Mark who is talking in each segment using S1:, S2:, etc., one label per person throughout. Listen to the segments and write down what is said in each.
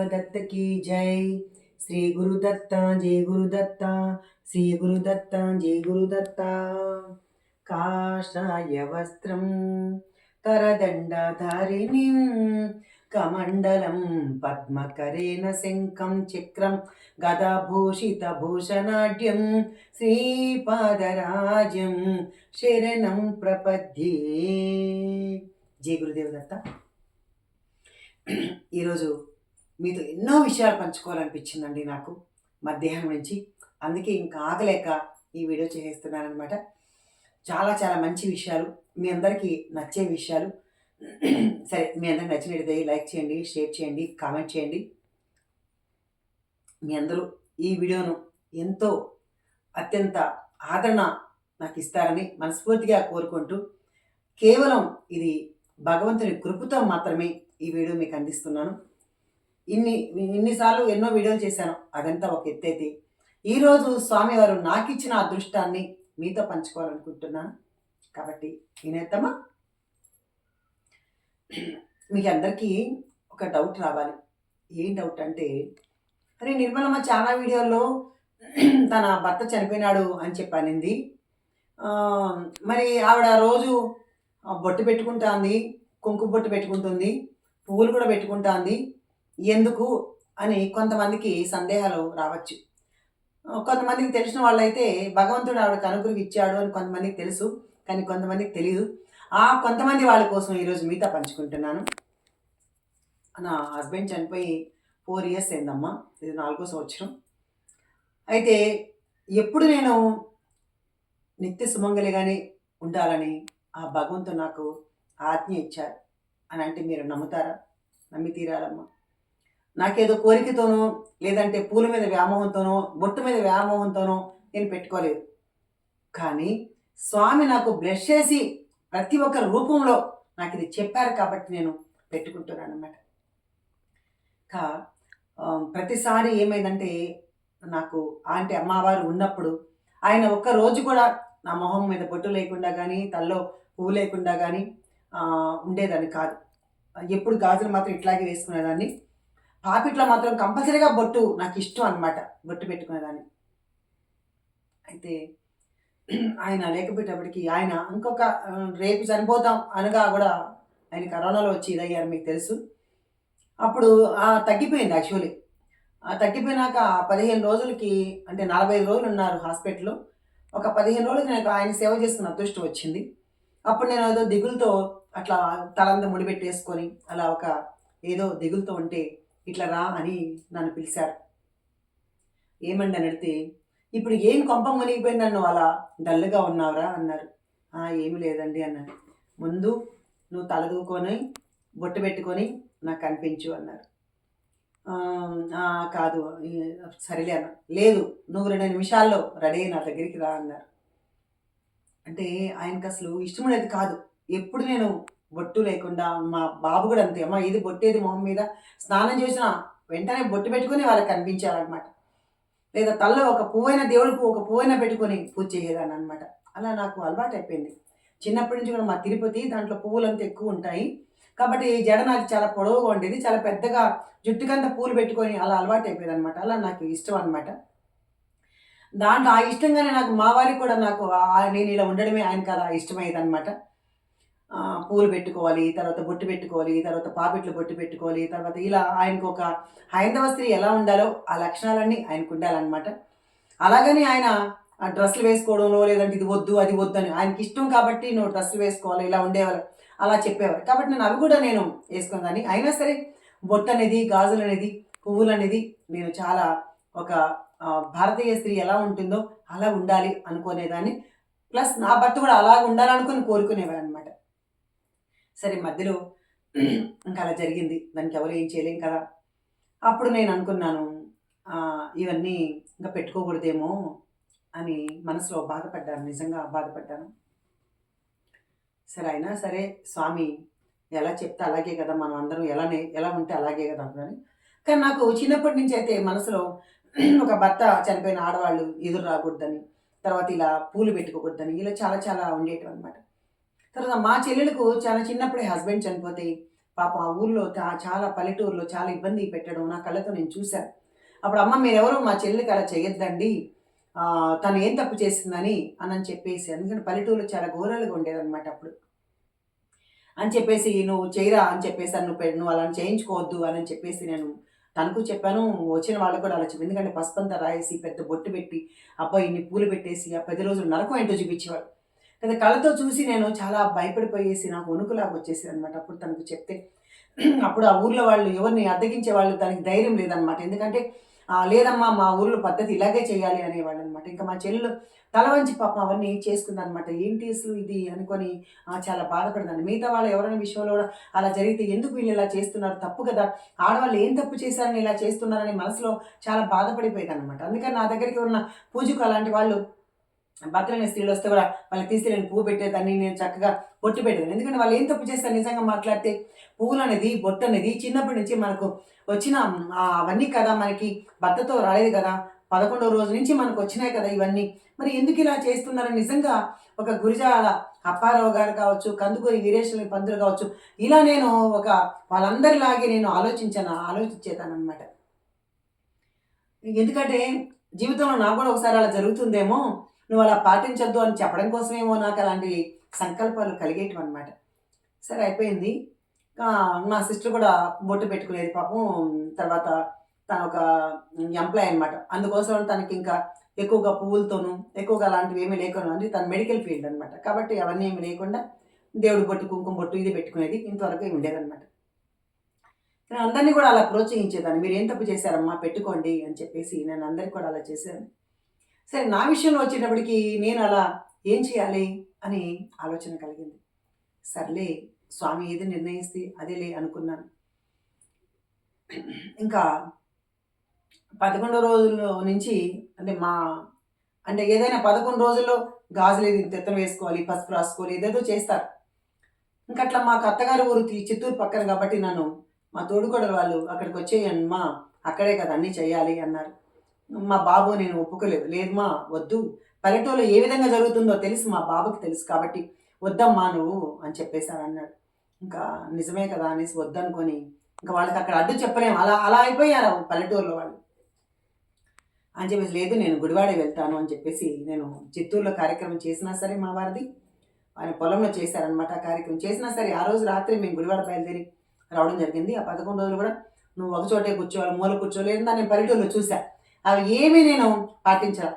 S1: देवदत्त की जय। श्री गुरुदत्ता जय गुरुदत्ता, श्री गुरुदत्ता जय गुरुदत्ता। काषाय वस्त्रं करदण्डधारिणीं कमण्डलं पद्मकरेण शङ्खं चक्रं गदाभूषितभूषणाढ्यं श्रीपादराजं शरणं प्रपद्ये। जय गुरुदेवदत्ता। ఈరోజు మీతో ఎన్నో విషయాలు పంచుకోవాలనిపించిందండి నాకు మధ్యాహ్నం నుంచి. అందుకే ఇంకా ఆగలేక ఈ వీడియో చేసేస్తున్నాను అనమాట. చాలా చాలా మంచి విషయాలు, మీ అందరికీ నచ్చే విషయాలు. సరే, మీ అందరికి నచ్చినట్టయితే లైక్ చేయండి, షేర్ చేయండి, కామెంట్ చేయండి. మీ అందరూ ఈ వీడియోను ఎంతో అత్యంత ఆదరణ నాకు ఇస్తారని మనస్ఫూర్తిగా కోరుకుంటూ, కేవలం ఇది భగవంతుని కృపతో మాత్రమే ఈ వీడియో మీకు అందిస్తున్నాను. ఇన్నిసార్లు ఎన్నో వీడియోలు చేశాను, అదంతా ఒక ఎత్తైతే ఈరోజు స్వామివారు నాకు ఇచ్చిన అదృష్టాన్ని మీతో పంచుకోవాలనుకుంటున్నాను. కాబట్టి వినేద్దామా? మీకు అందరికీ ఒక డౌట్ రావాలి. ఏం డౌట్ అంటే, అరే నిర్మలమ్మ చాలా వీడియోల్లో తన భర్త చనిపోయినాడు అని చెప్పానింది, మరి ఆవిడ రోజు బొట్టు పెట్టుకుంటుంది, కుంకుమ బొట్టు పెట్టుకుంటుంది, పువ్వులు కూడా పెట్టుకుంటుంది, ఎందుకు అని కొంతమందికి సందేహాలు రావచ్చు. కొంతమందికి తెలిసిన వాళ్ళైతే భగవంతుడు ఆవిడకి అనుగ్రహం ఇచ్చాడు అని కొంతమందికి తెలుసు, కానీ కొంతమందికి తెలియదు. ఆ కొంతమంది వాళ్ళ కోసం ఈరోజు మీతో పంచుకుంటున్నాను. నా హస్బెండ్ చనిపోయి 4 years అయిందమ్మా, ఇది 4వ సంవత్సరం. అయితే ఎప్పుడు నేను నిత్య సుమంగలిగానే ఉండాలని ఆ భగవంతుడు నాకు ఆజ్ఞ ఇచ్చారు అని అంటే మీరు నమ్ముతారా? నమ్మి తీరాలమ్మా. నాకేదో కోరికతోనో లేదంటే పూల మీద వ్యామోహంతోనో బొట్టు మీద వ్యామోహంతోనో నేను పెట్టుకోలేదు. కానీ స్వామి నాకు బ్లెస్ చేసి ప్రతి ఒక్క రూపంలో నాకు ఇది చెప్పారు కాబట్టి నేను పెట్టుకుంటున్నాను అన్నమాట. ప్రతిసారి ఏమైందంటే, నాకు ఆంటీ అమ్మవారు ఉన్నప్పుడు ఆయన ఒక్క రోజు కూడా నా మొహం మీద బొట్టు లేకుండా కానీ తల్లో పువ్వు లేకుండా కానీ ఉండేదాన్ని కాదు. ఎప్పుడు గాజులు మాత్రం ఇట్లాగే వేసుకునేదాన్ని. పాపిట్లో మాత్రం కంపల్సరీగా బొట్టు నాకు ఇష్టం అనమాట, బొట్టు పెట్టుకునేదాన్ని. అయితే ఆయన లేకపోయేటప్పటికి ఆయన ఇంకొక రేపు చనిపోతాం అనగా కూడా ఆయన కరోనాలో వచ్చి ఇదయ్యారు, మీకు తెలుసు. అప్పుడు తగ్గిపోయింది యాక్చువల్లీ. తగ్గిపోయినాక 15 రోజులకి, అంటే 45 రోజులు ఉన్నారు హాస్పిటల్లో. ఒక 15 రోజులకి నాకు ఆయన సేవ చేసుకున్న అదృష్టం వచ్చింది. అప్పుడు నేను ఏదో దిగులతో అట్లా తలంతా ముడిపెట్టేసుకొని అలా ఒక ఏదో దిగులతో ఉంటే ఇట్లా రా అని నన్ను పిలిచారు. ఏమండి అని అడిగితే, ఇప్పుడు ఏం కొంప మునిగిపోయింది నన్ను అలా డల్గా ఉన్నావురా అన్నారు. ఏమి లేదండి అన్నాను. ముందు నువ్వు తలదూకొని బొట్టు పెట్టుకొని నాకు కనిపించు అన్నారు. కాదు, సరేలే అన్న. లేదు, నువ్వు 2 నిమిషాల్లో రెడీ నా దగ్గరికి రా అన్నారు. అంటే ఆయనకు అసలు ఇష్టమనేది కాదు. ఎప్పుడు నేను బొట్టు లేకుండా, మా బాబు కూడా అంతే, అమ్మ ఇది బొట్టేది మొహం మీద, స్నానం చేసిన వెంటనే బొట్టు పెట్టుకుని వాళ్ళకి కనిపించాలన్నమాట. లేదా తల్లో ఒక పువ్వైన దేవుడికి ఒక పువ్వైనా పెట్టుకొని పూజ చేసేదాన్ని అనమాట. అలా నాకు అలవాటు అయిపోయింది. చిన్నప్పటి నుంచి కూడా మా తిరుపతి దాంట్లో పువ్వులంతా ఎక్కువ ఉంటాయి కాబట్టి జడ నాకు చాలా పొడవుగా ఉండేది, చాలా పెద్దగా జుట్టుకంతా పూలు పెట్టుకొని అలా అలవాటు అయిపోయేది అనమాట. అలా నాకు ఇష్టం అనమాట. దాంట్లో ఆ ఇష్టంగానే నాకు మా వారికి కూడా నాకు నేను ఇలా ఉండడమే ఆయనకు అలా ఇష్టమయ్యేది అనమాట. పూలు పెట్టుకోవాలి, తర్వాత బొట్టు పెట్టుకోవాలి, తర్వాత పాపిట్లు బొట్టు పెట్టుకోవాలి, తర్వాత ఇలా ఆయనకు ఒక హైందవ స్త్రీ ఎలా ఉండాలో ఆ లక్షణాలన్నీ ఆయనకు ఉండాలన్నమాట. అలాగని ఆయన డ్రెస్సులు వేసుకోవడంలో లేదంటే ఇది వద్దు అది వద్దు అని, ఆయనకి ఇష్టం కాబట్టి నువ్వు డ్రెస్సులు వేసుకోవాలి ఇలా ఉండేవారు, అలా చెప్పేవారు. కాబట్టి నేను అవి కూడా నేను వేసుకునేదాన్ని. అయినా సరే బొట్టు అనేది, గాజులు అనేది, పువ్వులు అనేది నేను చాలా ఒక భారతీయ స్త్రీ ఎలా ఉంటుందో అలా ఉండాలి అనుకునేదాన్ని. ప్లస్ నా భర్త కూడా అలా ఉండాలనుకుని కోరుకునేవారు అనమాట. సరే, మధ్యలో ఇంకా అలా జరిగింది, దానికి ఎవరు ఏం చేయలేం కదా. అప్పుడు నేను అనుకున్నాను, ఇవన్నీ ఇంకా పెట్టుకోకూడదేమో అని మనసులో బాధపడ్డాను, నిజంగా బాధపడ్డాను. సరే, అయినా సరే స్వామి ఎలా చెప్తే అలాగే కదా, మనం అందరం ఎలా ఉంటే అలాగే కదా అని. కానీ నాకు చిన్నప్పటి నుంచి అయితే మనసులో ఒక భర్త చనిపోయిన ఆడవాళ్ళు ఎదురు రాకూడదని, తర్వాత ఇలా పూలు పెట్టుకోకూడదని, ఇలా చాలా చాలా ఉండేటివి అనమాట. తర్వాత మా చెల్లెలకు చాలా చిన్నప్పుడే హస్బెండ్ చనిపోతే పాపం ఆ ఊర్లో చాలా పల్లెటూరులో చాలా ఇబ్బంది పెట్టడం నా కళ్ళతో నేను చూశాను. అప్పుడు అమ్మ మీరెవరు మా చెల్లికి అలా చేయొద్దండి. తను ఏం తప్పు చేసిందని అనని చెప్పేసి. ఎందుకంటే పల్లెటూరులో చాలా ఘోరాలుగా ఉండేదనమాట అప్పుడు. అని చెప్పేసి "నువ్వు చెయ్యరా" అని చెప్పేసని "నువ్వు అలా చేయించుకోవద్దు" అని చెప్పేసి నేను తనకు చెప్పాను. వచ్చిన వాళ్ళకి కూడా అలా చెప్పాను. ఎందుకంటే పసుపంతా రాయేసి, పెద్ద బొట్టు పెట్టి, అబ్బా! ఇన్ని పూలు పెట్టేసి, ఆ 10 రోజులు నరకం ఏంటో చూపించేవాడు. కదా కళ్ళతో చూసి నేను చాలా భయపడిపోయేసి నాకు వణుకులాగా వచ్చేసేదనమాట. అప్పుడు తనకు చెప్తే అప్పుడు ఆ ఊర్లో వాళ్ళు ఎవరిని అద్దెకించే వాళ్ళు దానికి ధైర్యం లేదనమాట. ఎందుకంటే లేదమ్మా మా ఊర్లో పద్ధతి ఇలాగే చేయాలి అనేవాళ్ళనమాట. ఇంకా మా చెల్లెలు తల వంచి పాపం అవన్నీ చేసుకుందనమాట. ఏంటి అసలు ఇది అనుకోని చాలా బాధపడేదాన్ని. మిగతా వాళ్ళు ఎవరైనా విషయంలో కూడా అలా జరిగితే ఎందుకు వీళ్ళు ఇలా చేస్తున్నారు? తప్పు కదా! ఆడవాళ్ళు ఏం తప్పు చేశారని ఇలా చేస్తున్నారని మనసులో చాలా బాధపడిపోయేదనమాట. అందుకని నా దగ్గరికి ఉన్న పూజకు అలాంటి వాళ్ళు భర్తలైన స్త్రీలొస్తే గూడా వాళ్ళకి తీసి నేను పువ్వు పెట్టేదాన్ని. నేను చక్కగా బొట్టు పెట్టేదాన్ని. ఎందుకంటే వాళ్ళు ఏం తప్పు చేస్తారు నిజంగా మాట్లాడితే. పువ్వులనేది, బొట్టనేది చిన్నప్పటి నుంచి మనకు వచ్చిన అవన్నీ కదా మనకి భర్తతో రాలేదు గదా! 11వ రోజు నుంచి మనకొచ్చినాయి కదా ఇవన్నీ. మరి ఎందుకిలా చేస్తున్నారని నిజంగా ఒక గురిజాల అప్పారావు గారు కావచ్చు, కందుకూరి వీరేశలింగ పంతులు కావచ్చు, ఇలా నేను ఒక వాళ్ళందరిలాగే నేను ఆలోచించేదాన్ననమాట. ఎందుకంటే జీవితంలో నాకు గూడా ఒకసారి అలా జరుగుతుందేమో, నువ్వలా పాటించొద్దు అని చెప్పడం కోసమేమో నాకలాంటి సంకల్పాలు కలిగేటివనమాట. సరే అయిపోయింది. మా సిస్టర్ కూడా బొట్టు పెట్టుకునేది పాపం. తర్వాత తనొక ఎంప్లాయ్ అనమాట. అందుకోసం తనకింకా ఎక్కువగా పువ్వులతోనూ, ఎక్కువగా అలాంటివేమీ లేకుండా అంటే తను మెడికల్ ఫీల్డ్ అనమాట. కాబట్టి అవన్నీ ఏమి లేకుండా దేవుడి బొట్టు, కుంకుమ బొట్టు ఇది పెట్టుకునేది. ఇంతవరకే ఉండేదనమాట. నేను అందరిని కూడా అలా ప్రోత్సహించేదాన్ని. మీరేం తప్పు చేశారమ్మా పెట్టుకోండి అని చెప్పేసి నేను అందరికి కూడా అలా చేశాను. సరే నా విషయంలో వచ్చేటప్పటికి నేను అలా ఏం చేయాలి అని ఆలోచన కలిగింది. సర్లే స్వామి ఏది నిర్ణయిస్తే అదేలే అనుకున్నాను. ఇంకా 11 రోజుల్లో నుంచి అంటే అంటే ఏదైనా 11 రోజుల్లో గాజులు తిత్తం వేసుకోవాలి, పసుపు రాసుకోవాలి ఏదేదో చేస్తారు. ఇంకట్లా మాకు అత్తగారి ఊరు చిత్తూరు పక్కన కాబట్టి నన్ను మా తోడికోడలు వాళ్ళు "అక్కడికొచ్చేయమ్మా, అక్కడే కదా అన్నీ చేయాలి" అన్నారు. మా బాబు నేను ఒప్పుకోలేదు. "లేదమ్మా వద్దు. పల్లెటూరులో ఏ విధంగా జరుగుతుందో తెలుసు మా బాబుకి తెలుసు కాబట్టి వద్దమ్మా నువ్వు" అని చెప్పేసానన్నాడు. ఇంకా నిజమే కదా అనేసి వద్దనుకోని ఇంక వాళ్ళకక్కడ అడ్డు చెప్పలేము. అలా అలా అయిపోయారు పల్లెటూరులో వాళ్ళు. అని చెప్పేసి "లేదు నేను గుడివాడే వెళ్తాను" అని చెప్పేసి నేను చిత్తూరులో కార్యక్రమం చేసినా సరే మా వారిది, ఆయన పొలంలో చేశారనమాట ఆ కార్యక్రమం. చేసినా సరే ఆ రోజు రాత్రి మేము గుడివాడ బయలుదేరి రావడం జరిగింది. ఆ 11 రోజులు కూడా నువ్వు ఒక చోటే కూర్చోవాలి, మూల కూర్చోలేదని నేను పల్లెటూరులో చూసా. అవి ఏమీ నేను పాటించలా.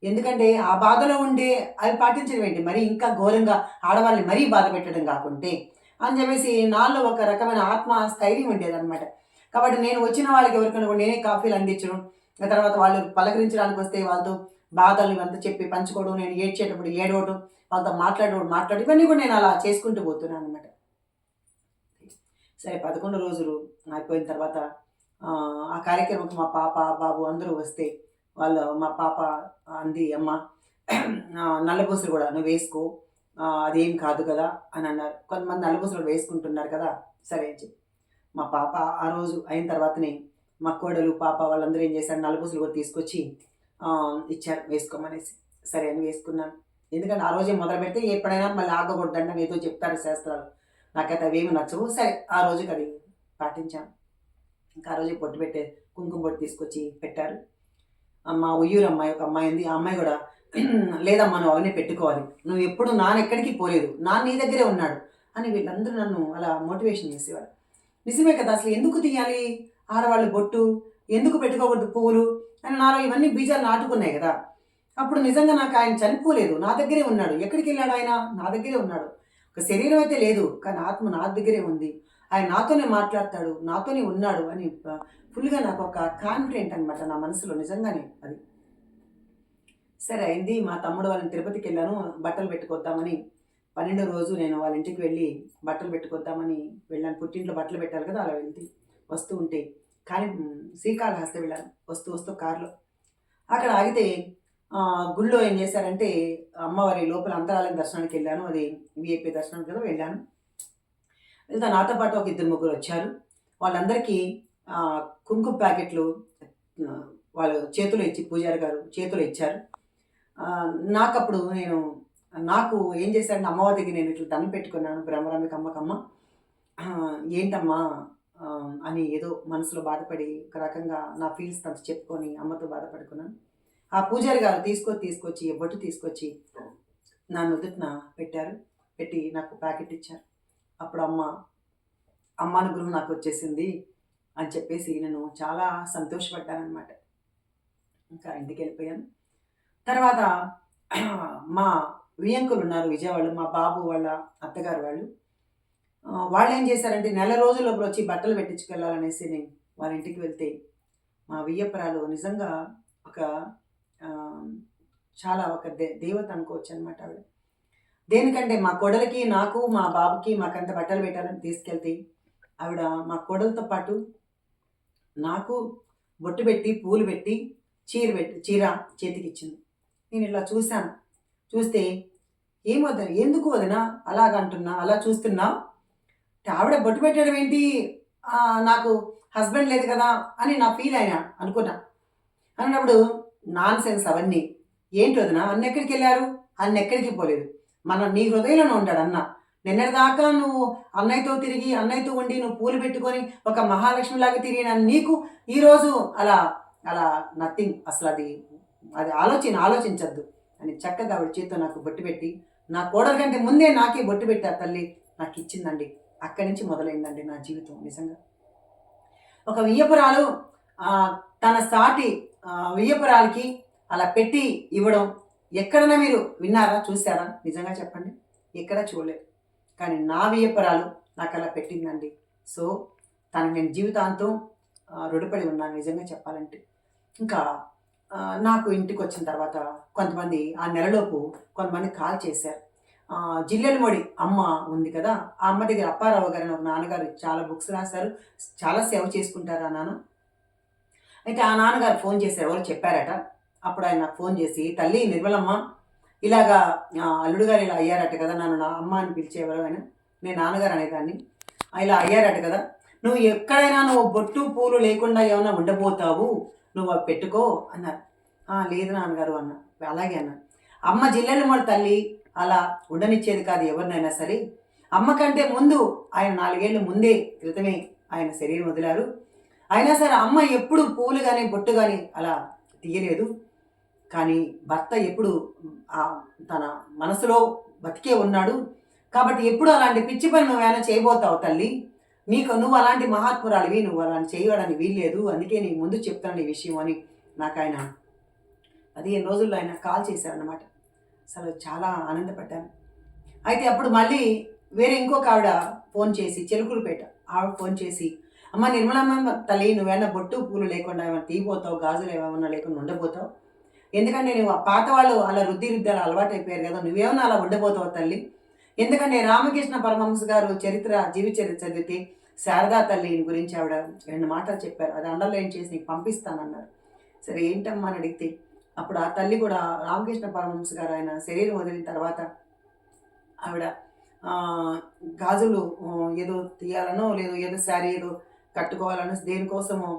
S1: ఎందుకంటే ఆ బాధలో ఉండే అవి పాటించడం ఏంటి? మరీ ఇంకా ఘోరంగా ఆడవాళ్ళని మరీ బాధ పెట్టడం కాకుంటే అని చెప్పేసి నాలో ఒక రకమైన స్థైర్యం ఉండేదనమాట. కాబట్టి నేను వచ్చిన వాళ్ళకి ఎవరికైనా కూడా నేనే కాఫీలు అందించడం, ఆ తర్వాత వాళ్ళు పలకరించడానికి వస్తే వాళ్ళతో బాధలు ఇవంతా చెప్పి పంచుకోవడం, నేను ఏడ్చేటప్పుడు ఏడవడం, వాళ్ళతో మాట్లాడి ఇవన్నీ కూడా నేను అలా చేసుకుంటూ పోతున్నాననమాట. సరే 11 రోజులు అయిపోయిన తర్వాత ఆ కార్యక్రమంకి మా పాప, బాబు అందరూ వస్తే మా పాప అంది, "అమ్మ నల్లపూసలు కూడా నువ్వేసుకో. అదేం కాదు కదా" అని అన్నారు. కొంతమంది నల్లపూసలు వేసుకుంటున్నారు కదా! సరే అని చెప్పి. మా పాప ఆ రోజు అయిన తర్వాతనే మా కోడలు, పాప వాళ్ళందరూ ఏం చేశారు నల్లపూసలు కూడా తీసుకొచ్చి ఇచ్చారు వేసుకోమనేసి. సరే అని వేసుకున్నాను. ఎందుకంటే ఆ రోజే మొదలుపెడితే ఎప్పుడైనా మళ్ళీ ఆగకూడదండి ఏదో చెప్తారు శాస్త్రాలు. నాకైతే అవేమి నచ్చవు. సరే ఆ రోజుకి అది పాటించాను. ఇంకా ఆ రోజే బొట్టు కుంకుమ బొట్టు తీసుకొచ్చి పెట్టారు. మా ఉయ్యూరు అమ్మాయి ఒక అమ్మాయి ఉంది. ఆ అమ్మాయి కూడా "లేదమ్మా నువ్వు అవన్నీ పెట్టుకోవాలి. నువ్వు ఎప్పుడు నాన్నెక్కడికి పోలేదు. నాన్న నీ దగ్గరే ఉన్నాడు" అని వీళ్ళందరూ నన్ను అలా మోటివేషన్ చేసేవారు. నిజమే కదా! అసలు ఎందుకు తీయాలి ఆడవాళ్ళు బొట్టు? ఎందుకు పెట్టుకోకూడదు పువ్వులు? అని నాలో ఇవన్నీ బీజాలు నాటుకున్నాయి గదా! అప్పుడు నిజంగా నాకు ఆయన చనిపోలేదు. నా దగ్గరే ఉన్నాడు. ఎక్కడికెళ్ళాడు ఆయన? నా దగ్గరే ఉన్నాడు. ఒక శరీరం అయితే లేదు. కానీ ఆత్మ నా దగ్గరే ఉంది. ఆయన నాతోనే మాట్లాడతాడు. నాతోనే ఉన్నాడు అని ఫుల్‌గా నాకొక కాన్ఫిడెంట్ అనమాట నా మనసులో నిజంగానే అది. సరే అయింది. మా తమ్ముడు వాళ్ళని తిరుపతికెళ్ళాను. బట్టలు పెట్టుకొద్దామని 12 రోజు నేను వాళ్ళ ఇంటికి వెళ్ళి బట్టలు పెట్టుకొద్దామని వెళ్ళాను. పుట్టింట్లో బట్టలు పెట్టాలి కదా! అలా వస్తూ ఉంటే కానీ శ్రీకాళహస్తి వెళ్ళాను. వస్తూ కారులో. అక్కడ ఆగితే గుడిలో ఏం చేశారంటే అమ్మవారి లోపల అంతరాలయం దర్శనానికెళ్ళాను. అది వీఐపీ దర్శనం కదా! వెళ్ళాను. వెళ్తే నాతో పాటు ఒక ఇద్దరు ముగ్గురు వచ్చారు. వాళ్ళందరికీ కుంకుమ ప్యాకెట్లు వాళ్ళు చేతిలో ఇచ్చి పూజారి గారు చేతిలో ఇచ్చారు. నాకప్పుడు నాకు ఏం చేశారంటే అమ్మవారి దగ్గర నేను ఇట్లా దండం పెట్టుకున్నాను. బ్రహ్మరాంబిక అమ్మకమ్మ ఏంటమ్మా అని ఏదో మనసులో బాధపడి ఒక రకంగా నా ఫీల్స్ తనతో చెప్పుకొని అమ్మతో బాధపడుకున్నాను. ఆ పూజారి గారు తీసుకొచ్చి బొట్టు తీసుకొచ్చి నా నుదుటిన పెట్టారు. పెట్టి నాకు ప్యాకెట్ ఇచ్చారు. అప్పుడు అమ్మానుగ్రహం నాకు వచ్చేసింది అని చెప్పేసి నేను చాలా సంతోషపడ్డాననమాట. ఇంకా ఇంటికి వెళ్ళిపోయాను. తర్వాత మా వియ్యంకులు ఉన్నారు విజయవాడలో, మా బాబు వాళ్ళ అత్తగారు వాళ్ళు. వాళ్ళు ఏం చేశారంటే నెల రోజుల లోపల వచ్చి బట్టలు పెట్టించుకెళ్ళాలనేసి నేను వాళ్ళ ఇంటికి వెళ్తే మా వియ్యపురాలు నిజంగా ఒక చాలా ఒక దేవత అనుకోవచ్చు అనమాట ఆవిడ. దేనికంటే మా కోడలికి, నాకు, మా బాబుకి మాకంత బట్టలు పెట్టాలని తీసుకెళ్తే ఆవిడ మా కోడలతో పాటు నాకు బొట్టు పెట్టి పూలు పెట్టి చీర చేతికిచ్చింది. నేను ఇలా చూశాను. చూస్తే ఏం వదిన, ఎందుకు వదిన అలాగంటున్నా, అలా చూస్తున్నావు, ఆవిడ బొట్టు పెట్టడం ఏంటి, నాకు హస్బెండ్ లేదు కదా అని నా ఫీల్ అయినా అనుకున్నా. అన్నప్పుడు నాన్ సెన్స్ అవన్నీ. ఏంటి వదిన, అన్న ఎక్కడికి వెళ్ళారు, అన్న ఎక్కడికి పోలేదు, నీ హృదయంలోనే ఉంటాడు అన్న. నిన్నటిదాకా నువ్వు అన్నయ్యతో తిరిగి అన్నయ్యతో ఉండి నువ్వు పూలు పెట్టుకొని ఒక మహాలక్ష్మిలాగా తిరిగిన నీకు ఈరోజు అలా అలా నథింగ్, అసలు అది ఆలోచించద్దు అని చక్కగా ఆవిడ చేతితో నాకు బొట్టు పెట్టి, నా కోడల కంటే ముందే నాకే బొట్టు పెట్టి ఆ తల్లి నాకు ఇచ్చిందండి. అక్కడి నుంచి మొదలైందండి నా జీవితం. నిజంగా ఒక వియ్యపురాలు తన సాటి వియ్యపురాలకి అలా పెట్టి ఇవ్వడం ఎక్కడన్నా మీరు విన్నారా, చూసారా? నిజంగా చెప్పండి, ఎక్కడ చూడలేదు. కానీ నా వియ్యపురాలు నాకు అలా పెట్టిందండి. సో నేను జీవితాంతం రుణపడి ఉన్నాను నిజంగా చెప్పాలంటే. ఇంకా నాకు ఇంటికి వచ్చిన తర్వాత కొంతమంది ఆ నెలలోపు కొంతమంది కాల్ చేశారు. జిల్లెలమొడి అమ్మ ఉంది కదా, ఆ అమ్మ దగ్గర అప్పారావు గారు ఒక నాన్నగారు చాలా బుక్స్ రాశారు, చాలా సేవ చేసుకుంటారు ఆ నాన్న. అయితే ఆ నాన్నగారు ఫోన్ చేశారు, ఎవరు చెప్పారట. అప్పుడు ఆయన నాకు ఫోన్ చేసి, తల్లి నిర్మలమ్మ ఇలాగా అల్లుడు గారు ఇలా అయ్యారట కదా, నన్ను నా అమ్మ అని పిలిచేవారు ఆయన, నేను నాన్నగారు అనేదాన్ని, ఇలా అయ్యారట కదా, నువ్వు ఎక్కడైనా నువ్వు బొట్టు పూలు లేకుండా ఏమైనా ఉండబోతావు, నువ్వు అవి పెట్టుకో అన్నారు. లేదు నాన్నగారు అన్న. అలాగే అన్న. అమ్మ జిల్లెలమొడి తల్లి అలా ఉండనిచ్చేది కాదు ఎవరినైనా సరే. అమ్మ కంటే ముందు ఆయన 4 ఏళ్ళ ముందే క్రితమే ఆయన శరీరం వదిలారు. అయినా సరే అమ్మ ఎప్పుడు పూలు కానీ బొట్టు కానీ అలా తీయలేదు. కానీ భర్త ఎప్పుడు తన మనసులో బతికే ఉన్నాడు. కాబట్టి ఎప్పుడు అలాంటి పిచ్చి పని నువ్వేమైనా చేయబోతావు తల్లి, నువ్వు అలాంటి మహాత్మురాలివి, నువ్వు అలాంటి చేయడానికి వీల్లేదు, అందుకే నీ ముందు చెప్తాను ఈ విషయం అని నాకు ఆయన 15 రోజుల్లో ఆయన కాల్ చేశారన్నమాట. అసలు చాలా ఆనందపడ్డాను. అయితే అప్పుడు మళ్ళీ వేరే ఇంకొక ఆవిడ ఫోన్ చేసి, చిలుకూరుపేట ఆవిడ ఫోన్ చేసి, అమ్మ నిర్మలమ్మ తల్లి, నువ్వేమైనా బొట్టు పూలు లేకుండా ఏమైనా తీయబోతావు, గాజులు ఏమైనా లేకుండా ఉండబోతావు, ఎందుకంటే నువ్వు పాత వాళ్ళు అలా రుద్దాలు అలవాటు అయిపోయారు కదా, నువ్వేమన్నా అలా ఉండబోతావు తల్లి. ఎందుకంటే రామకృష్ణ పరమహంస గారు జీవిత చరిత్ర చదివితే శారదా తల్లి గురించి ఆవిడ 2 మాటలు చెప్పారు, అది అండర్లైన్ చేసి నీకు పంపిస్తానన్నారు. సరే ఏంటమ్మా అని అడిగితే, అప్పుడు ఆ తల్లి కూడా రామకృష్ణ పరమహంస గారు ఆయన శరీరం వదిలిన తర్వాత ఆవిడ గాజులు ఏదో తీయాలనో లేదో ఏదో శారీ ఏదో కట్టుకోవాలనో దేనికోసమో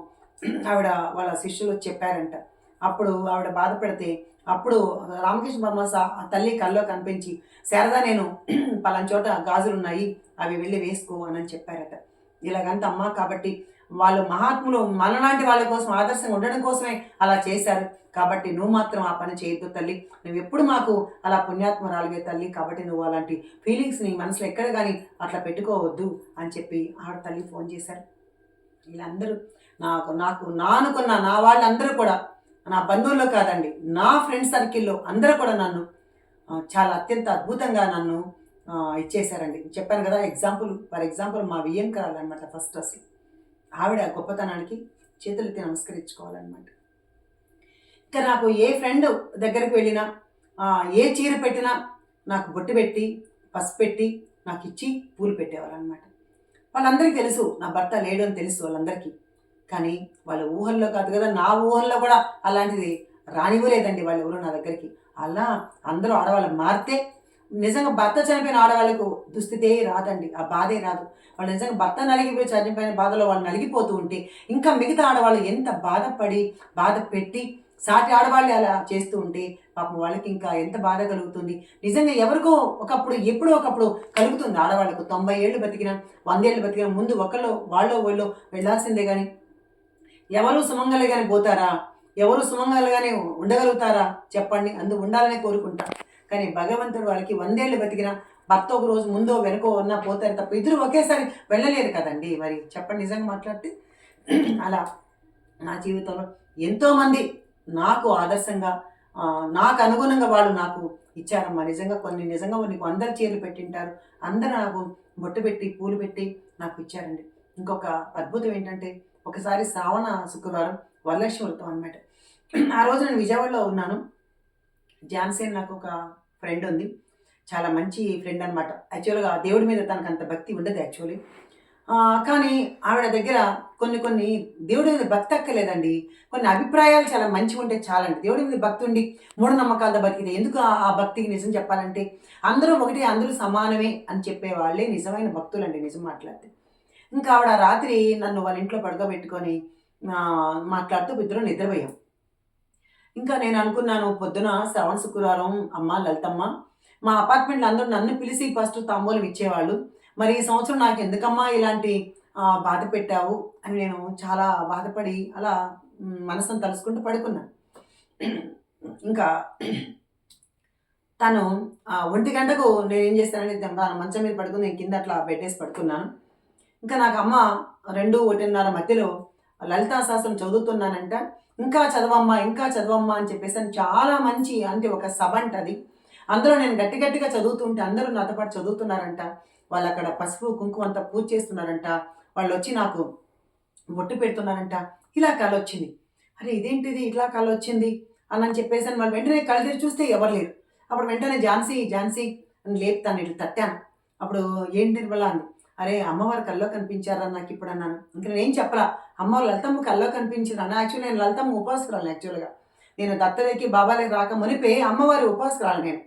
S1: ఆవిడ వాళ్ళ శిష్యులు చెప్పారంట. అప్పుడు ఆవిడ బాధపడితే అప్పుడు రామకృష్ణ పరమహంస ఆ తల్లి కల్లో కనిపించి, శారదా నేను పలానా చోట గాజులు ఉన్నాయి, అవి వెళ్ళి వేసుకో అని చెప్పారట. ఇలాగంత అమ్మ, కాబట్టి వాళ్ళు మహాత్ములు మనలాంటి వాళ్ళ కోసం ఆదర్శంగా ఉండడం కోసమే అలా చేశారు. కాబట్టి నువ్వు మాత్రం ఆ పని చేయొద్దు తల్లి, నువ్వు ఎప్పుడు మాకు అలా పుణ్యాత్మరాలుగే తల్లి, కాబట్టి నువ్వు అలాంటి ఫీలింగ్స్ నీ మనసులో ఎక్కడ కానీ అట్లా పెట్టుకోవద్దు అని చెప్పి ఆవిడ తల్లి ఫోన్ చేశారు. వీళ్ళందరూ నాకు అనుకున్న నా వాళ్ళందరూ కూడా, నా బంధువుల్లో కాదండి, నా ఫ్రెండ్ సర్కిల్లో అందరూ కూడా నన్ను చాలా అత్యంత అద్భుతంగా నన్ను ఇచ్చేశారండి. చెప్పాను కదా, ఫర్ ఎగ్జాంపుల్ మా వియ్యంకరాలు అనమాట. ఫస్ట్ అసలు ఆవిడ గొప్పతనానికి చేతులెత్తి నమస్కరించుకోవాలన్నమాట. ఇంకా నాకు ఏ ఫ్రెండ్ దగ్గరికి వెళ్ళినా, ఏ చీర పెట్టినా నాకు బొట్టు పెట్టి పసుపు పెట్టి నాకు ఇచ్చి పూలు పెట్టేవాళ్ళనమాట. వాళ్ళందరికీ తెలుసు నా భర్త లేడు అని తెలుసు వాళ్ళందరికీ. కానీ వాళ్ళ ఊహల్లో కాదు కదా, నా ఊహల్లో కూడా అలాంటిది రానివ్వలేదండి వాళ్ళు ఎవరు నా దగ్గరికి. అలా అందరూ ఆడవాళ్ళు మారితే నిజంగా భర్త చనిపోయిన ఆడవాళ్ళకు దుస్థితే రాదండి, ఆ బాధే రాదు. వాళ్ళు నిజంగా భర్త నలిగిపోయి చనిపోయిన బాధలో వాళ్ళు నలిగిపోతూ ఉంటే ఇంకా మిగతా ఆడవాళ్ళు ఎంత బాధ పెట్టి సాటి ఆడవాళ్ళు అలా చేస్తూ ఉంటే పాపం వాళ్ళకి ఇంకా ఎంత బాధ కలుగుతుంది. నిజంగా ఎవరికో ఒకప్పుడు ఎప్పుడో ఒకప్పుడు కలుగుతుంది ఆడవాళ్ళకు. 90 ఏళ్ళు బతికినా, 100 ఏళ్ళు బతికినా ముందు ఒకళ్ళో వాళ్ళో వీళ్ళో వెళ్ళాల్సిందే గాని ఎవరు సుమంగలిగానే పోతారా? ఎవరు సుమంగలిగానే ఉండగలుగుతారా చెప్పండి? ఉండాలనే కోరుకుంటా. కానీ భగవంతుడు వాళ్ళకి 100 ఏళ్ళు బతికినా భర్త ఒక రోజు ముందో వెనకో ఉన్నా పోతారు తప్ప ఇద్దరు ఒకేసారి వెళ్ళలేరు కదండీ! మరి చెప్పండి నిజంగా మాట్లాడితే. అలా నా జీవితంలో ఎంతోమంది నాకు ఆదర్శంగా నాకు అనుగుణంగా వాళ్ళు నాకు ఇచ్చారమ్మా. నిజంగా నిజంగా నీకు అందరు చీరలు పెట్టింటారు. అందరూ నాకు బొట్టు పెట్టి, పూలు పెట్టి నాకు ఇచ్చారండి. ఇంకొక అద్భుతం ఏంటంటే ఒకసారి శ్రావణ శుక్రవారం వరలక్ష్మి వ్రతం అనమాట. ఆ రోజు నేను విజయవాడలో ఉన్నాను. ఝాన్సీ అని నాకు ఒక ఫ్రెండ్ ఉంది. చాలా మంచి ఫ్రెండ్ అనమాట. యాక్చువల్‌గా దేవుడి మీద తనకంత భక్తి ఉండదు యాక్చువల్లీ. కానీ ఆవిడ దగ్గర కొన్ని దేవుడి మీద భక్తి అక్కర్లేదండి. కొన్ని అభిప్రాయాలు చాలా మంచిగుంటే చాలండి. దేవుడి మీద భక్తి ఉండి మూఢనమ్మకాలతో బతికితే ఎందుకు ఆ భక్తికి నిజం చెప్పాలంటే అందరూ ఒకటే, అందరూ సమానమే అని చెప్పేవాళ్ళే నిజమైన భక్తులండి నిజం మాట్లాడితే. ఇంకా ఆవిడ రాత్రి నన్ను వాళ్ళ ఇంట్లో పడుకోబెట్టుకొని మాట్లాడుతూ ఇద్దరం నిద్రపోయాం. ఇంకా నేను అనుకున్నాను పొద్దున శ్రవణ శుక్రవారం అమ్మ లలితమ్మ మా అపార్ట్మెంట్లో అందరూ నన్ను పిలిచి ఫస్ట్ తాంబూలం ఇచ్చేవాళ్ళు. మరి ఈ సంవత్సరం నాకెందుకమ్మా ఇలాంటి బాధ పెట్టావు అని నేను చాలా బాధపడి అలా మనసుని తలుసుకుంటూ పడుకున్నాను. ఇంకా తను 1 గంటకు నేనేం చేశానంటే మంచం మీద పడుకొని నేను కింద అట్లా బెడ్డేసి పడుకున్నాను. ఇంకా నాకు అమ్మ 2, 1:30 మధ్యలో లలితా సహస్రం చదువుతున్నానంట. ఇంకా చదవమ్మా, ఇంకా చదవమ్మా అని చెప్పేసి చాలా మంచి అంటే ఒక సభ అంట అది. అందులో నేను గట్టిగా చదువుతుంటే అందరూ నాతో పాటు చదువుతున్నారంట. వాళ్ళు అక్కడ పసుపు, కుంకుమ అంతా పూజ చేస్తున్నారంట. వాళ్ళు వచ్చి నాకు బొట్టు పెడుతున్నారంట. ఇలా కలొచ్చింది. అరే ఇదేంటిది ఇట్లా కలొచ్చింది అని చెప్పేసి వాళ్ళు వెంటనే కళ్ళు తెరిచి చూస్తే ఎవరు లేరు. అప్పుడు వెంటనే ఝాన్సీ అని లేపుతాను, ఇట్లా తట్టాను. అప్పుడు ఏంటి వల్ల అంది. అరే అమ్మవారు కల్లో కనిపించారా నాకు ఇప్పుడు అన్నాను. ఇంకా నేను చెప్పలా. అమ్మవారు లలితమ్మ కల్లో కనిపించింది అన్న. యాక్చువల్లీ నేను లలితమ్మ ఉపాసకురాలు. యాక్చువల్గా నేను దత్తలకి బాబాలకి రాక మునిపే అమ్మవారి ఉపాసకురాలు నేను.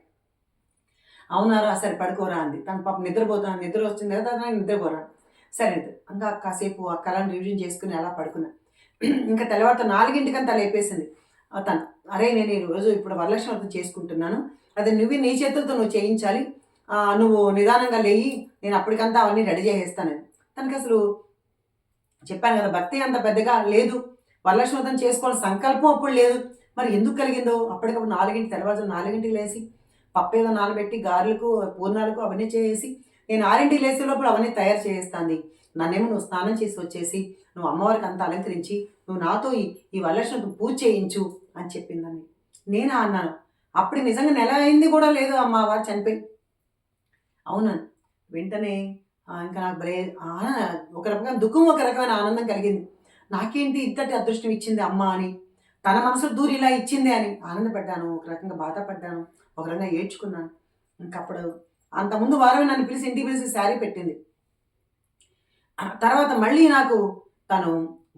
S1: అవునారా సరే పడుకోరా అంది. తన పాప నిద్రపోతాను, నిద్ర వస్తుంది కదా తను నిద్రపోరా. సరే ఇంకా కాసేపు ఆ కళను రివిజన్ చేసుకుని అలా పడుకున్నా. ఇంకా తెల్లవారితో 4 లేపేసింది తను. అరే నేను ఈరోజు ఇప్పుడు వరలక్ష్మి వ్రతం చేసుకుంటున్నాను, అది నీ చేతులతో నువ్వు చేయించాలి, నువ్వు నిదానంగా లేయి, నేను అప్పటికంతా అవన్నీ రెడీ చేసేస్తానని. తనకి అసలు చెప్పాను కదా భక్తి అంత పెద్దగా లేదు, వరలక్ష్మి వ్రతం చేసుకోవాలని సంకల్పం అప్పుడు లేదు. మరి ఎందుకు కలిగిందో అప్పటికప్పుడు 4 తెల్లవారు 4 లేసి పప్పు ఏదో నానబెట్టి గారెలకు పూర్ణాలకు అవన్నీ చేసి నేను 6 లేసే లోపల అవన్నీ తయారు చేసేస్తాంది. నన్నేమో నువ్వు స్నానం చేసి వచ్చేసి నువ్వు అమ్మవారికి అంతా అలంకరించి నువ్వు నాతో ఈ వరలక్ష్మి పూజ చేయించు అని చెప్పిందని. నేనా అన్నాను. అప్పుడు నిజంగా నెల అయింది కూడా లేదు అమ్మవారు చనిపోయి. అవునని వెంటనే ఇంకా నాకు ఒక రకమైన దుఃఖం, ఒక రకమైన ఆనందం కలిగింది. నాకేంటి ఇంతటి అదృష్టం ఇచ్చింది అమ్మ అని, తన మనసులో దూరి ఇలా ఇచ్చింది అని ఆనందపడ్డాను, ఒక రకంగా బాధపడ్డాను, ఒక రకంగా ఏడ్చుకున్నాను. ఇంకప్పుడు అంతకుముందు వారమే నన్ను పిలిచి ఇంటికి పిలిచి శారీ పెట్టింది. తర్వాత మళ్ళీ నాకు తను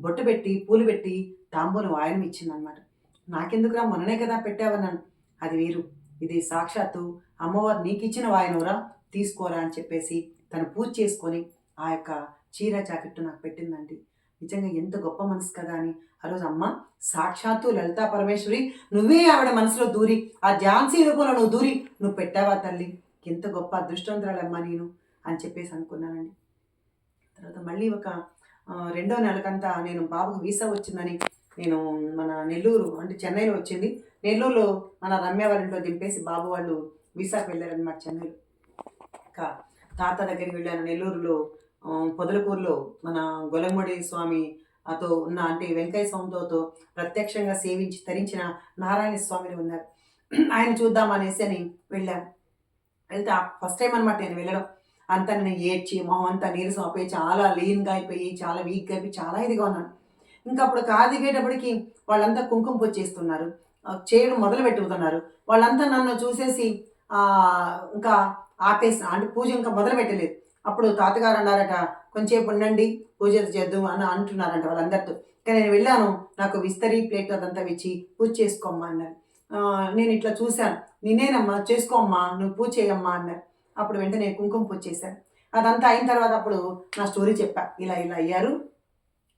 S1: బొట్టు పెట్టి పూలు పెట్టి తాంబూలం వాయనం ఇచ్చిందనమాట. నాకెందుకురా మొన్ననే కదా పెట్టావన్నాను. అది వేరు, ఇది సాక్షాత్తు అమ్మవారు నీకు ఇచ్చిన వాయనవరా, తీసుకోరా అని చెప్పేసి తను పూజ చేసుకొని ఆ యొక్క చీర జాకెట్టు నాకు పెట్టిందండి. నిజంగా ఎంత గొప్ప మనసు కదా అని ఆ రోజు అమ్మ సాక్షాత్తు లలితా పరమేశ్వరి నువ్వే ఆవిడ మనసులో దూరి ఆ ఝాన్సీ రూపంలో నువ్వు దూరి నువ్వు పెట్టావా తల్లి, ఎంత గొప్ప అదృష్టవంతురాలమ్మా నేను అని చెప్పేసి అనుకున్నానండి. తర్వాత మళ్ళీ ఒక 2వ నెలకంతా నేను బాబుకు వీసా వచ్చిందని నేను మన నెల్లూరు అంటే చెన్నైలో వచ్చింది. నెల్లూరులో మన రమ్య వాళ్ళ ఇంట్లో దింపేసి బాబు వాళ్ళు వీసాకు వెళ్ళారనమాట చెన్నైలో. ఇంకా తాత దగ్గరికి వెళ్ళాను నెల్లూరులో. పొదలకూరులో మన గొలముడి స్వామి అతో ఉన్న అంటే వెంకయ్య స్వామితో ప్రత్యక్షంగా సేవించి తరించిన నారాయణ స్వామిని ఉన్నారు. ఆయన చూద్దామనేసి అని వెళ్ళాను. వెళ్తే ఫస్ట్ టైం అనమాట నేను వెళ్ళడం. అంతా నేను ఏడ్చి మొహం అంతా నీరసం అయిపోయి చాలా లీన్గా అయిపోయి చాలా వీక్గా అయిపోయి చాలా ఇదిగా ఉన్నాను. ఇంకా అప్పుడు కారు దిగేటప్పటికి వాళ్ళంతా కుంకుమ పొచ్చేస్తున్నారు, చేయడం మొదలు పెట్టుకుతున్నారు. వాళ్ళంతా నన్ను చూసేసి ఇంకా ఆపేసి అంటే పూజ ఇంకా మొదలు పెట్టలేదు. అప్పుడు తాతగారు అన్నారట, కొంచెంసేపు ఉండండి పూజ చేద్దాం అని అంటున్నారంట వాళ్ళందరితో. ఇంకా నేను వెళ్ళాను, నాకు విస్తరి ప్లేట్ అదంతా ఇచ్చి పూజ చేసుకోమ్మా అన్నారు. నేను ఇట్లా చూశాను, నేనేనమ్మా చేసుకోమ్మా నువ్వు పూజ చేయమ్మా అన్నారు. అప్పుడు వెంటనే కుంకుమ పూజ చేశాను. అదంతా అయిన తర్వాత అప్పుడు నా స్టోరీ చెప్పా, ఇలా అయ్యారు,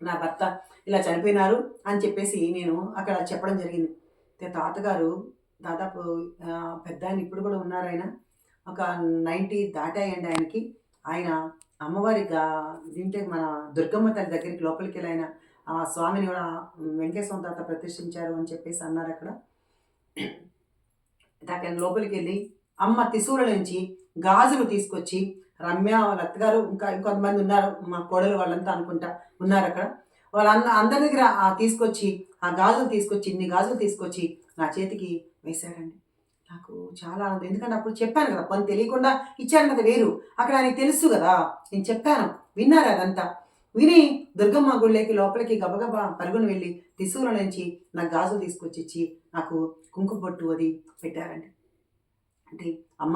S1: నా భర్త ఇలా చనిపోయినారు అని చెప్పేసి నేను అక్కడ చెప్పడం జరిగింది. తాతగారు దాదాపు పెద్దాయన ఇప్పుడు కూడా ఉన్నారాయన. ఒక 90 దాటాయండి ఆయనకి. ఆయన అమ్మవారి దీంట్లో మన దుర్గమ్మ తల్లి దగ్గరికి లోపలికెళ్ళి ఆయన ఆ స్వామిని కూడా వెంకటేశ్వర తాత ప్రతిష్ఠించారు అని చెప్పేసి అన్నారక్కడ. ఆయన లోపలికెళ్ళి అమ్మ త్రిశూల నుంచి గాజులు తీసుకొచ్చి రమ్య వాళ్ళ అత్తగారు ఇంకా ఇంకొంతమంది ఉన్నారు, మా కోడలు వాళ్ళంతా అనుకుంటా ఉన్నారక్కడ. అందరి దగ్గర తీసుకొచ్చి ఆ గాజులు తీసుకొచ్చి ఇన్ని గాజులు తీసుకొచ్చి నా చేతికి వేశాడండి. నాకు చాలా ఆనందం. ఎందుకంటే అప్పుడు చెప్పాను కదా, పని తెలియకుండా ఇచ్చాను కదా వేరు. అక్కడ ఆయనకి తెలుసు కదా, నేను చెప్పాను, విన్నారు అదంతా. విని దుర్గమ్మ గుళ్ళకి లోపలికి గబగబా పరుగును వెళ్ళి త్రిశూల నుంచి నాకు గాజులు తీసుకొచ్చి ఇచ్చి నాకు కుంకుమ బొట్టు అది పెట్టారండి. అంటే అమ్మ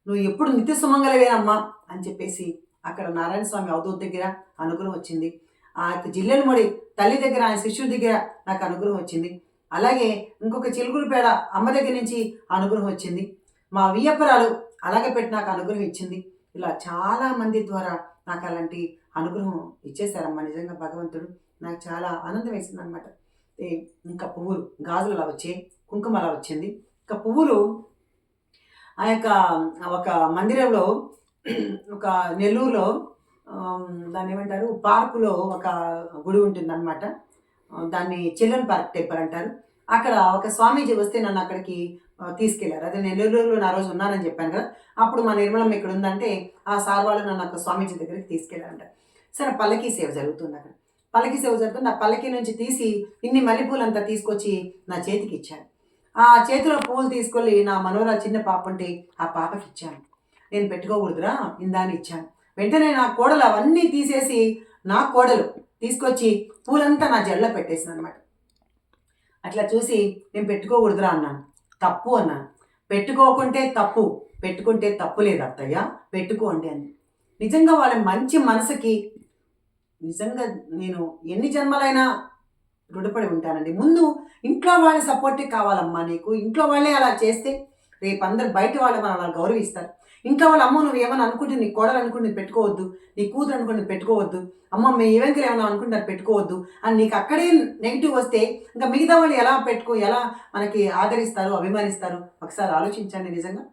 S1: నువ్వు ఎప్పుడు నిత్య సుమంగళవేనమ్మా అని చెప్పేసి అక్కడ నారాయణ స్వామి అవధూత్ దగ్గర అనుగ్రహం వచ్చింది. ఆ యొక్క జిల్లెలమొడి తల్లి దగ్గర ఆయన శిష్యుడి దగ్గర నాకు అనుగ్రహం వచ్చింది. అలాగే ఇంకొక చిలుకులపేడ అమ్మ దగ్గర నుంచి అనుగ్రహం వచ్చింది. మా వియ్యప్పరాలు అలాగే పెట్టి నాకు అనుగ్రహం ఇచ్చింది. ఇలా చాలా మంది ద్వారా నాకు అలాంటి అనుగ్రహం ఇచ్చేశారమ్మా. నిజంగా భగవంతుడు నాకు చాలా ఆనందం వేసింది అనమాట. ఇంకా పువ్వులు గాజులు అలా వచ్చాయి, కుంకుమ అలా వచ్చింది. ఇంకా పువ్వులు ఆ యొక్క ఒక మందిరంలో ఒక నెల్లూరులో దాన్ని ఏమంటారు పార్కులో ఒక గుడి ఉంటుందన్నమాట. దాన్ని చిల్డ్రన్ పార్క్ టెంపుల్ అంటారు. అక్కడ ఒక స్వామీజీ వస్తే నన్ను అక్కడికి తీసుకెళ్లారు. అదే నెల్లూరులో నా రోజు ఉన్నానని చెప్పాను కదా, అప్పుడు మా నిర్మలం ఇక్కడ ఉందంటే ఆ సార్ వాళ్ళు నన్ను అక్కడ స్వామీజీ దగ్గరికి తీసుకెళ్లారంట. సరే పల్లకీ సేవ జరుగుతుంది అక్కడ. పల్లకీ సేవ జరుగుతుంది. ఆ పల్లకీ నుంచి తీసి ఇన్ని మల్లెపూలంతా తీసుకొచ్చి నా చేతికి ఇచ్చాను. ఆ చేతిలో పువ్వులు తీసుకెళ్ళి నా మనోరా చిన్న పాప ఉంటే ఆ పాపకి ఇచ్చాను. నేను పెట్టుకోకూడదురా ఇందాన్ని ఇచ్చాను. వెంటనే నా కోడలు అవన్నీ తీసేసి నా కోడలు తీసుకొచ్చి పూలంతా నా జడలో పెట్టేసింది అనమాట. అట్లా చూసి నేను పెట్టుకోకూడదురా అన్నాను. తప్పు అన్నాను. పెట్టుకోకుంటే తప్పు, పెట్టుకుంటే తప్పు లేదు అత్తయ్య, పెట్టుకోండి అంది. నిజంగా వాళ్ళ మంచి మనసుకి నిజంగా నేను ఎన్ని జన్మలైనా రుణపడి ఉంటానండి. ముందు ఇంట్లో వాళ్ళ సపోర్టే కావాలమ్మా నీకు. ఇంట్లో వాళ్ళే అలా చేస్తే రేపు అందరు బయట వాళ్ళు మనం అలా గౌరవిస్తారు. ఇంట్లో వాళ్ళు అమ్మ నువ్వు ఏమైనా అనుకుంటే నీ కోడలు అనుకుంటే పెట్టుకోవద్దు, నీ కూతురు అనుకుంటే పెట్టుకోవద్దు, అమ్మ మీ ఈవెంట్లు ఏమైనా అనుకుంటే పెట్టుకోవద్దు అని నీకు అక్కడే నెగిటివ్ వస్తే ఇంకా మిగతా వాళ్ళు ఎలా మనకి ఆదరిస్తారు, అభిమానిస్తారు? ఒకసారి ఆలోచించండి. నిజంగా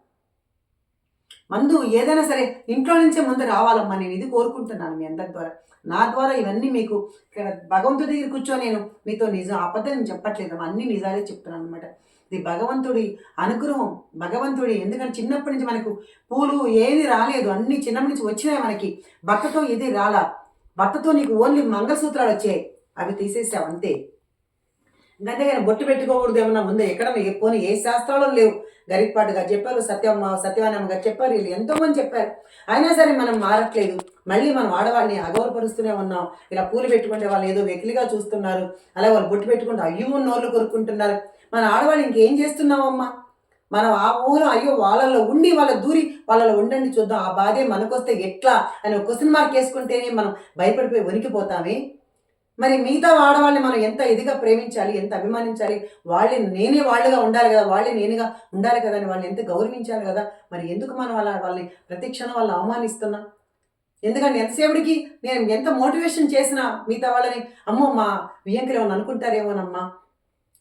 S1: ముందు ఏదైనా సరే ఇంట్లో నుంచే ముందు రావాలమ్మా. నేను ఇది కోరుకుంటున్నాను మీ అందరి ద్వారా. నా ద్వారా ఇవన్నీ మీకు ఇక్కడ భగవంతుడి దగ్గర కూర్చొని నేను మీతో నిజం అబద్ధం చెప్పట్లేదు, అన్ని నిజాలే చెప్తున్నాను అనమాట. ఇది భగవంతుడి అనుగ్రహం. భగవంతుడి ఎందుకంటే చిన్నప్పటి నుంచి మనకు పూలు ఏది రాలేదు, అన్ని చిన్నప్పటి నుంచి వచ్చినాయి మనకి. భర్తతో ఇది రాలా. భర్తతో నీకు ఓన్లీ మంగళసూత్రాలు వచ్చాయి, అవి తీసేసావు అంతే. అంతేగాని బొట్టు పెట్టుకోకూడదు ఏమన్నా ఉందో ఎక్కడ పోనీ ఏ శాస్త్రాలు లేవు. గరికపాటి గారు చెప్పారు, సత్యవానమ్మ గారు చెప్పారు, వీళ్ళు ఎంతోమంది చెప్పారు. అయినా సరే మనం మారట్లేదు. మళ్ళీ మనం ఆడవాళ్ళని అగౌరవపరుస్తూనే ఉన్నాం. ఇలా పూలు పెట్టుకుంటే వాళ్ళు ఏదో వెకిలిగా చూస్తున్నారు, అలాగే వాళ్ళు బొట్టు పెట్టుకుంటే అయ్యో నోళ్ళు కొరుక్కుంటున్నారు. మన ఆడవాళ్ళు ఇంకేం చేస్తున్నామమ్మా? మనం ఆ ఊరు అయ్యో వాళ్ళలో ఉండి వాళ్ళ దూరి వాళ్ళలో ఉండండి చూద్దాం, ఆ బాధే మనకొస్తే ఎట్లా అని ఒక క్వశ్చన్ మార్క్ వేసుకుంటేనే మనం భయపడిపోయి వణికిపోతామే. మరి మిగతా ఆడవాళ్ళని మనం ఎంత ఇదిగా ప్రేమించాలి, ఎంత అభిమానించాలి, వాళ్ళని వాళ్ళుగా ఉండాలి కదా, నేనుగా ఉండాలి కదా అని వాళ్ళని ఎంత గౌరవించాలి కదా. మరి ఎందుకు మనం వాళ్ళని ప్రతి క్షణం వాళ్ళని అవమానిస్తున్నాం? ఎందుకంటే ఎంతసేపటికి నేను ఎంత మోటివేషన్ చేసినా మిగతా వాళ్ళని అమ్మో మా వియ్యంకులు ఏమన్నా అనుకుంటారేమోనమ్మా,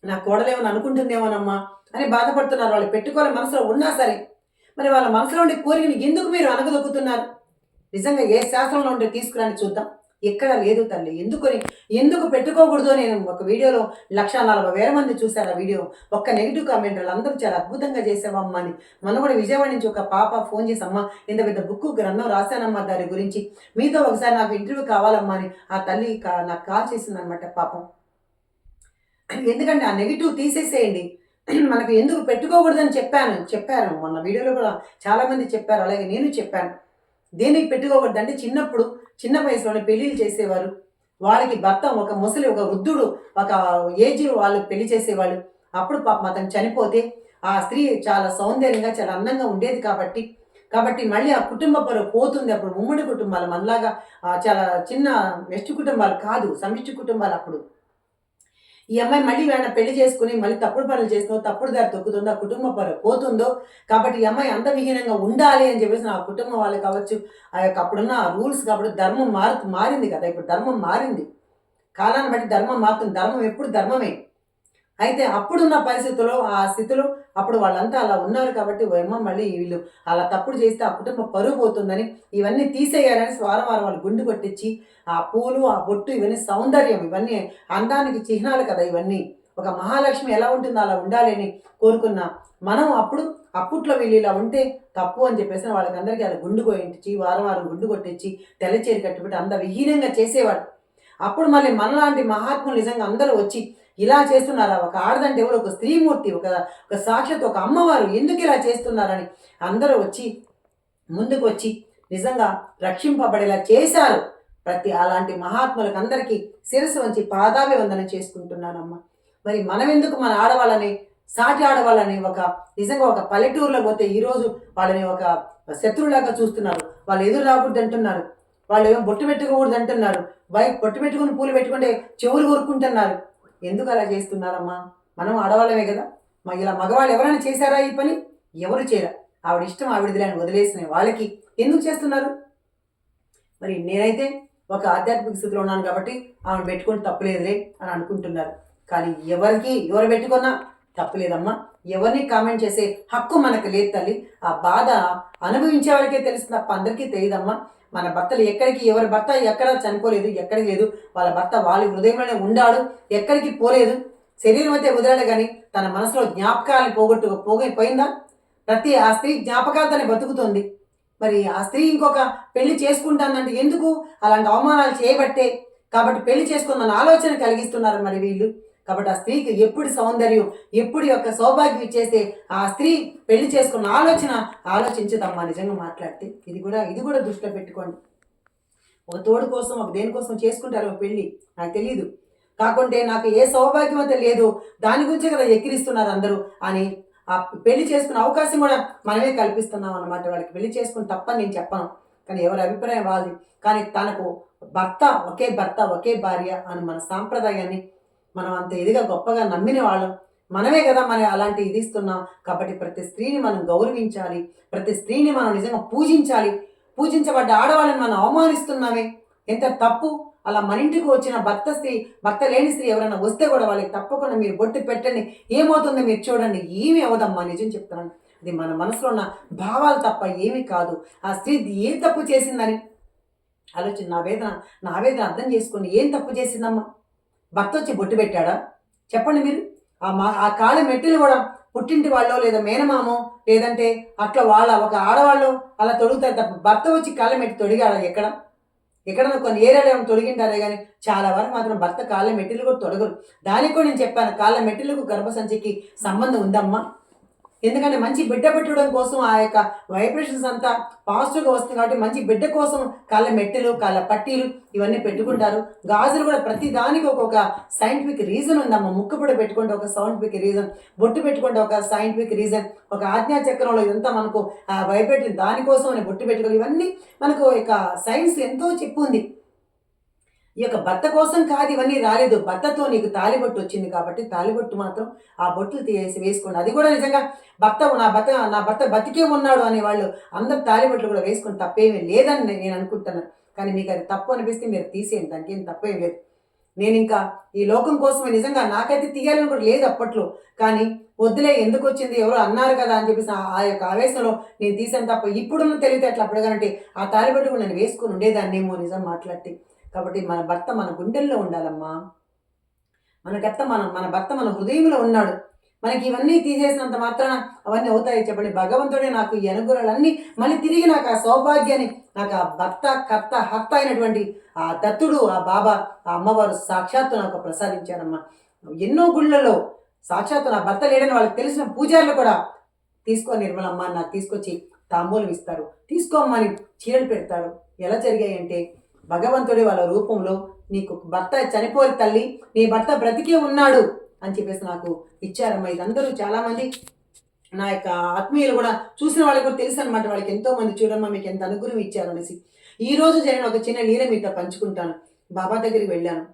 S1: నా కోడలేమని అనుకుంటుందేమోనమ్మా అని బాధపడుతున్నారు. వాళ్ళు పెట్టుకోవాలి మనసులో ఉన్నా సరే మరి వాళ్ళ మనసులో ఉండే కోరికని ఎందుకు మీరు అనగదొక్కుతున్నారు? నిజంగా ఏ శాస్త్రంలో ఉంటే తీసుకురాని చూద్దాం. ఎక్కడ లేదు తల్లి. ఎందుకు పెట్టుకోకూడదు? నేను ఒక వీడియోలో 1,40,000 మంది చూశారు ఆ వీడియో. ఒక్క నెగిటివ్ కామెంట్ అందరూ చాలా అద్భుతంగా చేసావమ్మా అని. మొన్న కూడా విజయవాడ నుంచి ఒక పాప ఫోన్ చేసి అమ్మ ఇంత పెద్ద బుక్ గ్రంథం రాశానమ్మా దాని గురించి, మీతో ఒకసారి నాకు ఇంటర్వ్యూ కావాలమ్మా అని ఆ తల్లి నాకు కాల్ చేసిందనమాట పాపం. ఎందుకంటే ఆ నెగిటివ్ తీసేసేయండి. మనకు ఎందుకు పెట్టుకోకూడదని చెప్పారు మొన్న వీడియోలో కూడా చాలా మంది చెప్పారు, అలాగే నేను చెప్పాను. దేనికి పెట్టుకోకూడదు అంటే చిన్న వయసులోనే పెళ్లిళ్ళు చేసేవారు. వాళ్ళకి భర్త ఒక ముసలి ఒక వృద్ధుడు ఒక ఏజ్ వాళ్ళు పెళ్లి చేసేవాళ్ళు. అప్పుడు పాపం అతను చనిపోతే ఆ స్త్రీ చాలా సౌందర్యంగా చాలా అందంగా ఉండేది కాబట్టి మళ్ళీ ఆ కుటుంబ పరువు పోతుంది. అప్పుడు ఉమ్మడి కుటుంబాలు మనలాగా చాలా చిన్న వెస్ట్ కుటుంబాలు కాదు, సమిష్టి కుటుంబాలు. అప్పుడు ఈ అమ్మాయి మళ్ళీ వేళ పెళ్లి చేసుకుని మళ్ళీ తప్పుడు పనులు చేస్తుందో, తప్పుడు దారి తొక్కుతుందో, ఆ కుటుంబ పరువు పోతుందో. కాబట్టి ఈ అమ్మాయి అందవిహీనంగా ఉండాలి అని చెప్పేసి ఆ కుటుంబం వాళ్ళు కావచ్చు, ఆ యొక్క అప్పుడున్న రూల్స్ కాబట్టి ధర్మం మారింది కదా. ఇప్పుడు ధర్మం మారింది, కాలాన్ని బట్టి ధర్మం మారుతుంది. ధర్మం ఎప్పుడు ధర్మమే. అయితే అప్పుడున్న పరిస్థితుల్లో ఆ స్థితిలో అప్పుడు వాళ్ళంతా అలా ఉన్నారు కాబట్టి ఏమో మళ్ళీ వీళ్ళు అలా తప్పుడు చేస్తే ఆ కుటుంబం పరువు పోతుందని ఇవన్నీ తీసేయాలని వారం వారం వాళ్ళు గుండు కొట్టించి ఆ పూలు ఆ బొట్టు ఇవన్నీ సౌందర్యం ఇవన్నీ అందానికి చిహ్నాలు కదా ఇవన్నీ. ఒక మహాలక్ష్మి ఎలా ఉంటుందో అలా ఉండాలని కోరుకున్న మనం అప్పట్లో వీళ్ళు ఇలా ఉంటే తప్పు అని చెప్పేసి వాళ్ళకందరికీ అలా గుండు కొట్టించి వారం వారం గుండు కొట్టించి తెల్ల చీర కట్టుబెట్టి అంత విహీనంగా చేసేవాడు. అప్పుడు మళ్ళీ మనలాంటి మహాత్ములు నిజంగా అందరూ వచ్చి ఇలా చేస్తున్నారా? ఒక ఆడదంటే ఎవరు? ఒక స్త్రీమూర్తి, ఒక ఒక సాక్షాత్ ఒక అమ్మవారు ఎందుకు ఇలా చేస్తున్నారని అందరూ వచ్చి ముందుకు వచ్చి నిజంగా రక్షింపబడేలా చేశారు. అలాంటి మహాత్ములకు అందరికీ శిరస్సు వంచి పాదాభివందనం చేసుకుంటున్నానమ్మా. మరి మనం ఎందుకు మన ఆడవాళ్ళని సాటి ఆడవాళ్ళని నిజంగా ఒక పల్లెటూరులో పోతే ఈరోజు వాళ్ళని ఒక శత్రువులాగా చూస్తున్నారు. వాళ్ళు ఎదురు రాకూడదు అంటున్నారు. వాళ్ళు ఏమో బొట్టు పెట్టుకోకూడదు అంటున్నారు. బొట్టు పెట్టుకుని పూలు పెట్టుకుంటే చెవులు కొరుక్కుంటున్నారు. ఎందుకు అలా చేస్తున్నారమ్మా? మనం ఆడవాళ్ళమే కదా. ఇలా మగవాళ్ళు ఎవరైనా చేశారా ఈ పని? ఎవరు చేయరా. ఆవిడ ఇష్టం ఆవిడదిలే అని వదిలేసిన వాళ్ళకి ఎందుకు చేస్తున్నారు? మరి నేనైతే ఒక ఆధ్యాత్మిక స్థితిలో ఉన్నాను కాబట్టి ఆమె పెట్టుకొని తప్పులేదులే అని అనుకుంటున్నారు. కానీ ఎవరు పెట్టుకున్నా తప్పులేదమ్మా. ఎవరిని కామెంట్ చేసే హక్కు మనకు లేదు తల్లి. ఆ బాధ అనుభవించే వారికే తెలుస్తుంది తప్ప అందరికీ తెలియదమ్మా. మన భర్తలు ఎవరి భర్త ఎక్కడ చనిపోలేదు, ఎక్కడికి లేదు. వాళ్ళ భర్త వాళ్ళ హృదయంలోనే ఉండాడు, ఎక్కడికి పోలేదు. శరీరం అయితే వదిలాడు కానీ తన మనసులో జ్ఞాపకాలను పోయిందా? ఆ స్త్రీ జ్ఞాపకాలతోనే బతుకుతుంది. మరి ఆ స్త్రీ ఇంకొక పెళ్లి చేసుకుంటానంటే ఎందుకు? అలాంటి అవమానాలు చేయబట్టే. కాబట్టి పెళ్లి చేసుకుందన్న ఆలోచన కలిగిస్తున్నారు మరి వీళ్ళు. కాబట్టి ఆ స్త్రీకి ఎప్పుడు సౌందర్యం, ఎప్పుడు యొక్క సౌభాగ్యం ఇచ్చేస్తే ఆ స్త్రీ పెళ్లి చేసుకున్న ఆలోచించదమ్మా. నిజంగా మాట్లాడితే ఇది కూడా దృష్టిలో పెట్టుకోండి. ఒక తోడు కోసం ఒక దేనికోసం చేసుకుంటారు పెళ్లి నాకు తెలియదు. కాకుంటే నాకు ఏ సౌభాగ్యం అయితే లేదు దాని గురించే కదా ఎక్కిరిస్తున్నారు అందరూ అని ఆ పెళ్లి చేసుకునే అవకాశం కూడా మనమే కల్పిస్తున్నాం అన్నమాట. వాళ్ళకి పెళ్లి చేసుకుని తప్పని నేను చెప్పను, కానీ ఎవరి అభిప్రాయం వాళ్ళది. కానీ తనకు భర్త ఒకే భార్య అని మన సాంప్రదాయాన్ని మనం అంత ఇదిగా గొప్పగా నమ్మిన వాళ్ళం మనమే కదా. మనం అలాంటి ఇది ఇస్తున్నాం కాబట్టి ప్రతి స్త్రీని మనం గౌరవించాలి, ప్రతి స్త్రీని మనం నిజంగా పూజించాలి. పూజించబడ్డ ఆడవాళ్ళని మనం అవమానిస్తున్నామే, ఎంత తప్పు. అలా మన ఇంటికి వచ్చిన భర్త లేని స్త్రీ ఎవరైనా వస్తే కూడా వాళ్ళకి తప్పకుండా మీరు బొట్టు పెట్టండి, ఏమవుతుందో మీరు చూడండి. ఏమి అవదమ్మా, నిజం చెప్తున్నాను. అది మన మనసులో ఉన్న భావాలు తప్ప ఏమీ కాదు. ఆ స్త్రీ ఏం తప్పు చేసిందని ఆలోచన. నా వేదన అర్థం చేసుకుని ఏం తప్పు చేసిందమ్మా? భర్త వచ్చి బొట్టు పెట్టాడా? చెప్పండి మీరు. ఆ కాళ్ళ మెట్టులు కూడా పుట్టింటి వాళ్ళో లేదా మేనమామో లేదంటే అట్లా ఒక ఆడవాళ్ళు అలా తొడుగుతారు తప్ప భర్త వచ్చి కాళ్ళ మెట్టి తొడిగాడా? ఎక్కడన్నా కొన్ని ఏరియాలో ఏమైనా తొడిగింటారే కానీ చాలా వరకు మాత్రం భర్త కాళ్ళ మెట్టిలు కూడా తొడగరు. దానికి కూడా నేను చెప్పాను, కాళ్ళ మెట్టిలకు గర్భసంచికి సంబంధం ఉందమ్మా. ఎందుకంటే మంచి బిడ్డ పెట్టడం కోసం ఆ యొక్క వైబ్రేషన్స్ అంతా పాజిటివ్గా వస్తుంది కాబట్టి మంచి బిడ్డ కోసం కాళ్ళ మెట్టెలు, కాళ్ళ పట్టీలు ఇవన్నీ పెట్టుకుంటారు. గాజులు కూడా ప్రతి దానికి ఒక్కొక్క సైంటిఫిక్ రీజన్ ఉందమ్మా. ముక్కు పొడి పెట్టుకుంటే ఒక సైంటిఫిక్ రీజన్, బొట్టు పెట్టుకుంటే ఒక సైంటిఫిక్ రీజన్, ఒక ఆజ్ఞా చక్రంలో ఇదంతా మనకు వైబ్రేట్ దానికోసం అని బొట్టు పెట్టుకోవాలి. ఇవన్నీ మనకు ఇక సైన్స్ ఎంతో చెప్పుంది. ఈ యొక్క భర్త కోసం కాదు ఇవన్నీ రాలేదు. భర్తతో నీకు తాలిబొట్టు వచ్చింది కాబట్టి తాలిబొట్టు మాత్రం ఆ బొట్టులు తీసి వేసుకోండి. అది కూడా నిజంగా నా భర్త బతికే ఉన్నాడు అనే వాళ్ళు అందరు తాలిబొట్లు కూడా వేసుకుని తప్పేమీ లేదని నేను అనుకుంటున్నాను. కానీ మీకు అది తప్పు అనిపిస్తే మీరు తీసేయండి, దానికి ఏం తప్పేం లేదు. నేను ఇంకా ఈ లోకం కోసమే నిజంగా నాకైతే తీయాలని కూడా లేదు అప్పట్లో. కానీ వద్దులే, ఎందుకు వచ్చింది, ఎవరో అన్నారు కదా అని చెప్పేసి ఆ యొక్క ఆవేశంలో నేను తీసాను తప్ప ఇప్పుడున్న తెలివితే అట్లా అప్పుడుగానంటే ఆ తాలిబొట్టు కూడా నేను వేసుకుని ఉండేదాన్నేమో నిజం మాట్లాడితే. కాబట్టి మన భర్త మన గుండెల్లో ఉండాలమ్మా. మన భర్త మన హృదయంలో ఉన్నాడు. మనకి ఇవన్నీ తీసేసినంత మాత్రాన అవన్నీ అవుతాయి చెప్పండి? భగవంతుడే నాకు ఈ అనుగ్రహాలన్నీ మళ్ళీ తిరిగి నాకు ఆ సౌభాగ్యాన్ని, నాకు ఆ హర్త అయినటువంటి ఆ దత్తుడు, ఆ బాబా, ఆ అమ్మవారు సాక్షాత్తు నాకు ప్రసాదించారమ్మా. ఎన్నో గుళ్ళలో సాక్షాత్తు నా భర్త లేడని వాళ్ళకి తెలిసిన పూజారులు కూడా తీసుకో నిర్మలమ్మ నాకు తీసుకొచ్చి తాంబూలం ఇస్తారు, తీసుకోమ్మని చీరలు పెడతారు. ఎలా జరిగాయంటే భగవంతుడే వాళ్ళ రూపంలో నీకు భర్త చనిపోయి తల్లి, నీ భర్త బ్రతికే ఉన్నాడు అని చెప్పేసి నాకు ఇచ్చారమ్మా. ఇదందరూ చాలామంది నా యొక్క ఆత్మీయులు కూడా చూసిన వాళ్ళకి కూడా తెలుసు అనమాట. వాళ్ళకి ఎంతో మంది చూడమ్మా మీకు ఎంత అనుగ్రహం ఇచ్చారు అనేసి. ఈరోజు జరిగిన ఒక చిన్న లీల మీతో పంచుకుంటాను. బాబా దగ్గరికి వెళ్ళాను.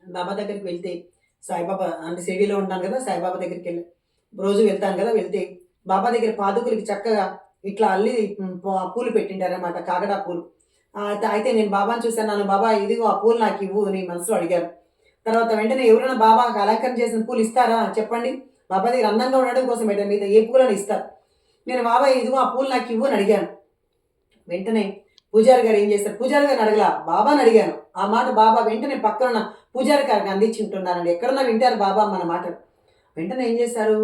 S1: బాబా దగ్గరికి వెళ్తే సాయిబాబా అంటే షిరిడీలో ఉంటాను కదా, సాయిబాబా దగ్గరికి రోజు వెళ్తాను కదా. వెళ్తే బాబా దగ్గర పాదుకులకి చక్కగా ఇట్లా అల్లి పూలు పెట్టింటారనమాట, కాగడా పూలు. అయితే నేను బాబాని చూశాను. బాబా ఇదిగో ఆ పూలు నాకు ఇవ్వు అని మనసులో అడిగారు. తర్వాత వెంటనే ఎవరైనా బాబాకి అలంకరణ చేసిన పూలు ఇస్తారా చెప్పండి? బాబా దగ్గర అందంగా ఉండడం కోసం పెట్టాను, మీద ఏ పూలను ఇస్తారు. నేను బాబాయ్ ఇదిగో ఆ పూలు నాకు ఇవ్వు అని అడిగాను. వెంటనే పూజారి గారు ఏం చేస్తారు, పూజారి గారిని అడగలా, బాబాని అడిగాను. ఆ మాట బాబా వెంటనే పక్కన పూజారి గారికి అందించుంటున్నానండి. ఎక్కడన్నా వింటారు బాబా మన మాట. వెంటనే ఏం చేశారు,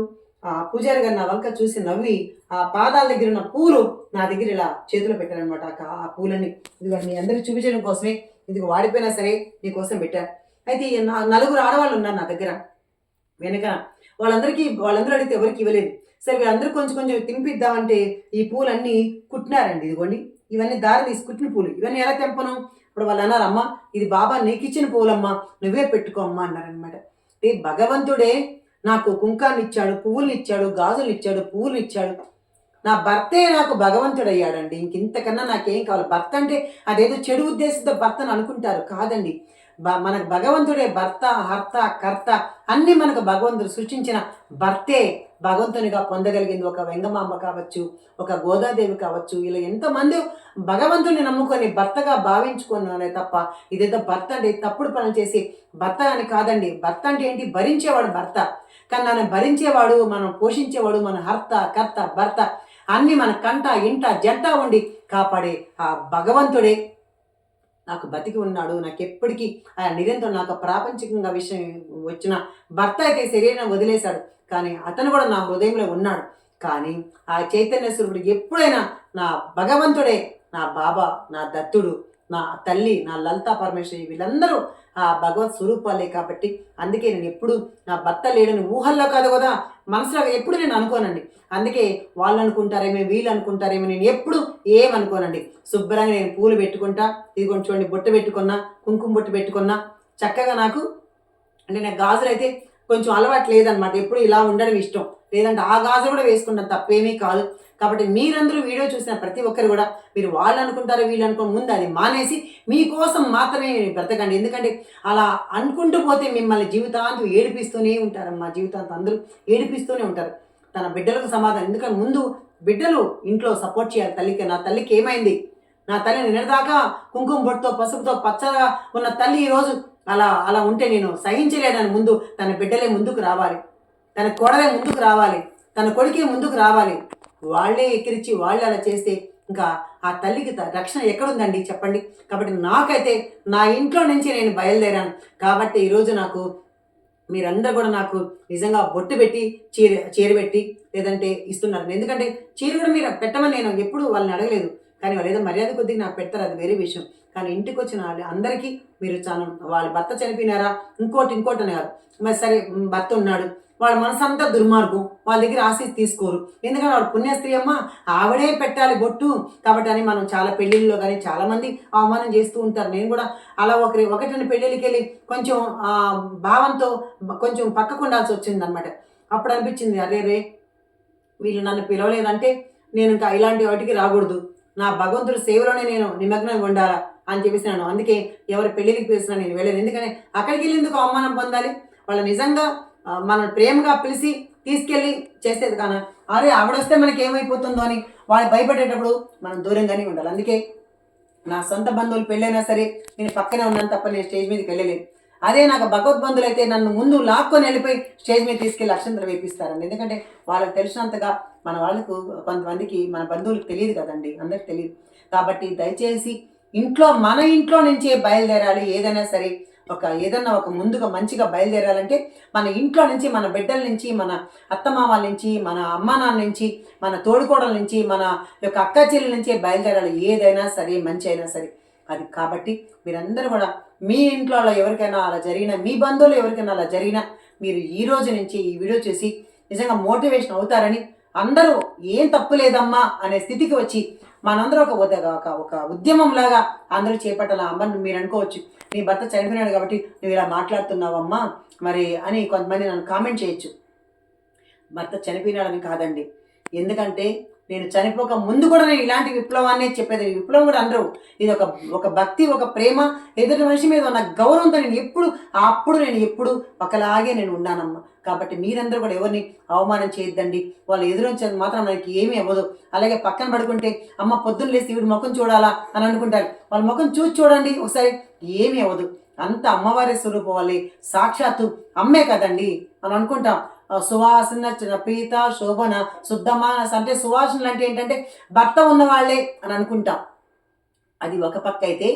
S1: ఆ పూజారి గారు నా వంక చూసి నవ్వి ఆ పాదాల దగ్గర ఉన్న పూలు నా దగ్గర ఇలా చేతిలో పెట్టారనమాట. ఆ పూలని ఇదిగో మీ అందరికి చూపించడం కోసమే, ఇది వాడిపోయినా సరే నీకోసం పెట్టారు. అయితే నలుగురు ఆడవాళ్ళు ఉన్నారు నా దగ్గర వెనక. వాళ్ళందరూ అడిగితే ఎవరికి ఇవ్వలేదు. సరే వీళ్ళందరూ కొంచెం కొంచెం తినిపిద్దామంటే ఈ పూలన్నీ కుట్టినారండి. ఇదిగోండి ఇవన్నీ దారి తీసి కుట్టిన పూలు. ఇవన్నీ ఎలా తెంపను? ఇప్పుడు వాళ్ళు అన్నారు, అమ్మ ఇది బాబా నీకు ఇచ్చిన పూలమ్మా, నువ్వే పెట్టుకో అమ్మా అన్నారనమాట. అంటే భగవంతుడే నాకు కుంకాన్ని ఇచ్చాడు, పువ్వులు ఇచ్చాడు, గాజులు ఇచ్చాడు, పువ్వులు ఇచ్చాడు. నా భర్తే నాకు భగవంతుడు అయ్యాడండి. ఇంతకన్నా నాకేం కావాలి? భర్త అంటే అదేదో చెడు ఉద్దేశంతో భర్తను అనుకుంటారు, కాదండి. మనకు భగవంతుడే భర్త, హర్త, కర్త అన్నీ మనకు భగవంతుడు సృష్టించిన భర్తే భగవంతునిగా పొందగలిగింది. ఒక వెంగమాంబ కావచ్చు, ఒక గోదాదేవి కావచ్చు, ఇలా ఎంతమంది భగవంతుని నమ్ముకొని భర్తగా భావించుకున్నానే తప్ప ఇదేదో భర్త అంటే తప్పుడు పనులు చేసి భర్త అని కాదండి. భర్త అంటే ఏంటి? భరించేవాడు భర్త. కానీ నన్ను భరించేవాడు, మనం పోషించేవాడు, మన హర్త, కర్త, భర్త అన్నీ మన కంట ఇంట జంట ఉండి కాపాడే ఆ భగవంతుడే నాకు బతికి ఉన్నాడు. నాకు ఎప్పటికీ ఆయన నిరంతరం నాకు ప్రాపంచికంగా విషయం వచ్చిన భర్త అయితే శరీరం వదిలేశాడు, కానీ అతను కూడా నా హృదయంలో ఉన్నాడు. కానీ ఆ చైతన్య స్వరూపుడు ఎప్పుడైనా నా భగవంతుడే, నా బాబా, నా దత్తుడు, నా తల్లి, నా లలితా పరమేశ్వరి వీళ్ళందరూ ఆ భగవత్ స్వరూపాలే. కాబట్టి అందుకే నేను ఎప్పుడు నా భర్త లేడని ఊహల్లో కాదు కదా, మనసులో ఎప్పుడు నేను అనుకోనండి. అందుకే వాళ్ళు అనుకుంటారేమో, వీళ్ళు అనుకుంటారేమో, నేను ఎప్పుడు ఏమనుకోనండి. శుభ్రంగా నేను పూలు పెట్టుకుంటా. ఇదిగోండి చూడండి, బొట్టు పెట్టుకున్నా, కుంకుమ బొట్టు పెట్టుకున్నా. చక్కగా నాకు అంటే నాకు గాజులు అయితే కొంచెం అలవాటు లేదనమాట. ఎప్పుడు ఇలా ఉండడం ఇష్టం. లేదంటే ఆ గాజులు కూడా వేసుకుంటాను, తప్పేమీ కాదు. కాబట్టి మీరందరూ వీడియో చూసిన ప్రతి ఒక్కరు కూడా మీరు వాళ్ళు అనుకుంటారో వీళ్ళు అనుకుని ముందు అది మానేసి మీకోసం మాత్రమే బ్రతకండి. ఎందుకంటే అలా అనుకుంటూ పోతే మిమ్మల్ని జీవితాంతం ఏడిపిస్తూనే ఉంటారమ్మా. జీవితాంతం అందరూ ఏడిపిస్తూనే ఉంటారు. తన బిడ్డలకు సమాధానం. ఎందుకంటే ముందు బిడ్డలు ఇంట్లో సపోర్ట్ చేయాలి తల్లికి. నా తల్లికి ఏమైంది? నా తల్లి నిన్నదాకా కుంకుమ బొట్టుతో పసుపుతో పచ్చగా ఉన్న తల్లి ఈరోజు అలా అలా ఉంటే నేను సహించలేనని ముందు తన బిడ్డలే ముందుకు రావాలి, తన కోడలే ముందుకు రావాలి, తన కొడుకే ముందుకు రావాలి. వాళ్ళే ఎక్కిరించి వాళ్ళే అలా చేస్తే ఇంకా ఆ తల్లికి రక్షణ ఎక్కడుందండి చెప్పండి? కాబట్టి నాకైతే నా ఇంట్లో నుంచి నేను బయలుదేరాను. కాబట్టి ఈరోజు నాకు మీరందరూ కూడా నాకు నిజంగా బొట్టు పెట్టి చీర పెట్టి లేదంటే ఇస్తున్నారు. ఎందుకంటే చీర కూడా మీరు పెట్టమని నేను ఎప్పుడు వాళ్ళని అడగలేదు. కానీ వాళ్ళు ఏదో మర్యాద కొద్దిగా నాకు పెడతారు, అది వేరే విషయం. కానీ ఇంటికి వచ్చిన వాళ్ళు అందరికీ మీరు చాలా వాళ్ళ భర్త చనిపోయినారా ఇంకోటి అని కాదు. మరి సరే భర్త ఉన్నాడు, వాళ్ళ మనసంతా దుర్మార్గం, వాళ్ళ దగ్గర ఆశీస్ తీసుకోరు. ఎందుకంటే వాడు పుణ్యస్త్రీ అమ్మ, ఆవిడే పెట్టాలి బొట్టు కాబట్టి అని మనం చాలా పెళ్ళిళ్ళలో కానీ చాలామంది అవమానం చేస్తూ ఉంటారు. నేను కూడా అలా ఒకటి పెళ్ళిళ్ళకి వెళ్ళి కొంచెం భావంతో కొంచెం పక్కకు ఉండాల్సి వచ్చింది అనమాట. అప్పుడు అనిపించింది, అరే రే వీళ్ళు నన్ను పిలవలేదంటే నేను ఇంకా ఇలాంటి వాటికి రాకూడదు, నా భగవంతుడి సేవలోనే నేను నిమగ్నం ఉండాలా అని చెప్పేసినాను. అందుకే ఎవరి పెళ్ళికి పిలిచినా నేను వెళ్ళాను. ఎందుకంటే అక్కడికి వెళ్ళేందుకు అవమానం పొందాలి? వాళ్ళు నిజంగా మనం ప్రేమగా పిలిచి తీసుకెళ్ళి చేసేది కానీ అరే ఆవిడొస్తే మనకి ఏమైపోతుందో అని వాళ్ళు భయపడేటప్పుడు మనం దూరంగానే ఉండాలి. అందుకే నా సొంత బంధువులు పెళ్ళైనా సరే నేను పక్కనే ఉన్నాను తప్ప నేను స్టేజ్ మీదకి వెళ్ళలేదు. అదే నాకు భగవద్బంధువులు అయితే నన్ను ముందు లాక్కొని వెళ్ళిపోయి స్టేజ్ మీద తీసుకెళ్ళి అక్షంతలు వేపిస్తారండి. ఎందుకంటే వాళ్ళకి తెలిసినంతగా మన వాళ్ళకు కొంతమందికి మన బంధువులకు తెలియదు కదండి, అందరికి తెలియదు. కాబట్టి దయచేసి మన ఇంట్లో నుంచే బయలుదేరాలి. ఏదైనా సరే ఏదన్నా ఒక ముందుగా మంచిగా బయలుదేరాలంటే మన ఇంట్లో నుంచి, మన బిడ్డల నుంచి, మన అత్తమామల నుంచి, మన అమ్మ నాన్న నుంచి, మన తోడుకోడల నుంచి, మన యొక్క అక్క చెల్లెల నుంచే బయలుదేరాలి. ఏదైనా సరే మంచి అయినా సరే అది. కాబట్టి మీరందరూ కూడా మీ ఇంట్లో ఎవరికైనా అలా జరిగినా, మీ బంధువులు ఎవరికైనా అలా జరిగినా మీరు ఈ రోజు నుంచి ఈ వీడియో చూసి నిజంగా మోటివేషన్ అవుతారని, అందరూ ఏం తప్పు లేదమ్మా అనే స్థితికి వచ్చి మనందరూ ఒక ఉద్యమం లాగా అందరూ చేపట్టాల. అమ్మని మీరు అనుకోవచ్చు, నీ భర్త చనిపోయినాడు కాబట్టి నువ్వు ఇలా మాట్లాడుతున్నావమ్మా మరి అని కొంతమంది నన్ను కామెంట్ చేయొచ్చు. భర్త చనిపోయినాడని కాదండి. ఎందుకంటే నేను చనిపోక ముందు కూడా నేను ఇలాంటి విప్లవాన్నే చెప్పేది. విప్లవం కూడా అందరూ ఇది ఒక భక్తి, ఒక ప్రేమ, ఎదుటి మనిషి మీద ఉన్న గౌరవంతో నేను ఎప్పుడు ఒకలాగే నేను ఉన్నానమ్మా. కాబట్టి మీరందరూ కూడా ఎవరిని అవమానం చేయొద్దండి. వాళ్ళు ఎదురుంచేది మాత్రం మనకి ఏమీ అవ్వదు. అలాగే పక్కన పడుకుంటే అమ్మ పొద్దున్న లేసి వీడి ముఖం చూడాలా అని అనుకుంటారు. వాళ్ళ ముఖం చూసి చూడండి ఒకసారి, ఏమీ అవ్వదు. అంత అమ్మవారి స్వరూపం వల్లే, సాక్షాత్తు అమ్మే కదండి అని అనుకుంటాం. సువాసన పీత శోభన శుద్ధమానస అంటే సువాసనలు అంటే ఏంటంటే భర్త ఉన్న వాళ్ళే అని అనుకుంటాం. అది ఒక పక్క అయితే,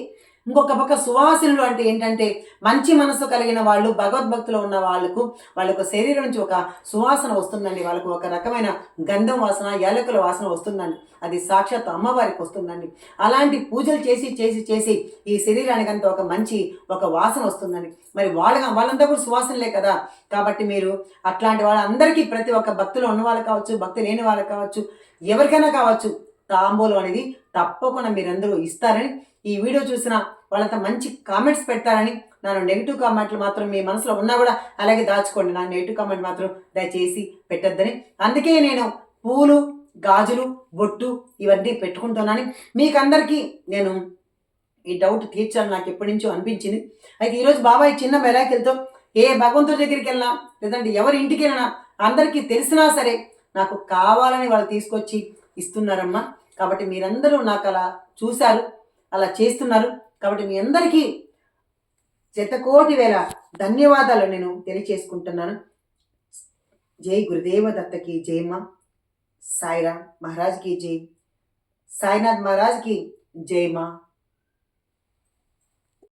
S1: ఇంకొక పక్క సువాసనలు అంటే ఏంటంటే మంచి మనసు కలిగిన వాళ్ళు, భగవద్భక్తులు ఉన్న వాళ్ళకు శరీరం నుంచి ఒక సువాసన వస్తుందండి. వాళ్ళకు ఒక రకమైన గంధం వాసన, యాలకుల వాసన వస్తుందండి. అది సాక్షాత్ అమ్మవారికి వస్తుందండి. అలాంటి పూజలు చేసి చేసి చేసి ఈ శరీరానికి అంతా ఒక వాసన వస్తుందండి. మరి వాళ్ళంతా కూడా సువాసనలే కదా. కాబట్టి మీరు అట్లాంటి వాళ్ళందరికీ, ప్రతి ఒక్క భక్తులు ఉన్న వాళ్ళు కావచ్చు, భక్తి లేని వాళ్ళు కావచ్చు, ఎవరికైనా కావచ్చు, తాంబూలం అనేది తప్పకుండా మీరందరూ ఇస్తారని, ఈ వీడియో చూసిన వాళ్ళంతా మంచి కామెంట్స్ పెడతారని, నన్ను నెగిటివ్ కామెంట్లు మాత్రం మీ మనసులో ఉన్నా కూడా అలాగే దాచుకోండి. నా నెగిటివ్ కామెంట్ మాత్రం దయచేసి పెట్టొద్దని. అందుకే నేను పూలు, గాజులు, బొట్టు ఇవన్నీ పెట్టుకుంటున్నాను. మీకందరికీ నేను ఈ డౌట్ తీర్చాలని నాకు ఎప్పటి నుంచో అనిపించింది. అయితే ఈరోజు బాబాయ్ చిన్న మెరాకిల్తో ఏ భగవంతుడి దగ్గరికి వెళ్ళినా, లేదంటే ఎవరి ఇంటికి వెళ్ళినా, అందరికీ తెలిసినా సరే నాకు కావాలని వాళ్ళు తీసుకొచ్చి ఇస్తున్నారమ్మా. కాబట్టి మీరందరూ నాకు అలా చూశారు, అలా చేస్తున్నారు. కాబట్టి మీ అందరికీ శతకోటి వేల ధన్యవాదాలు నేను తెలియచేసుకుంటున్నాను. జై గురుదేవ దత్తకి జయమ్మ. సాయిరామ్ మహారాజ్కి జై. సాయినాథ్ మహారాజ్కి జయమా.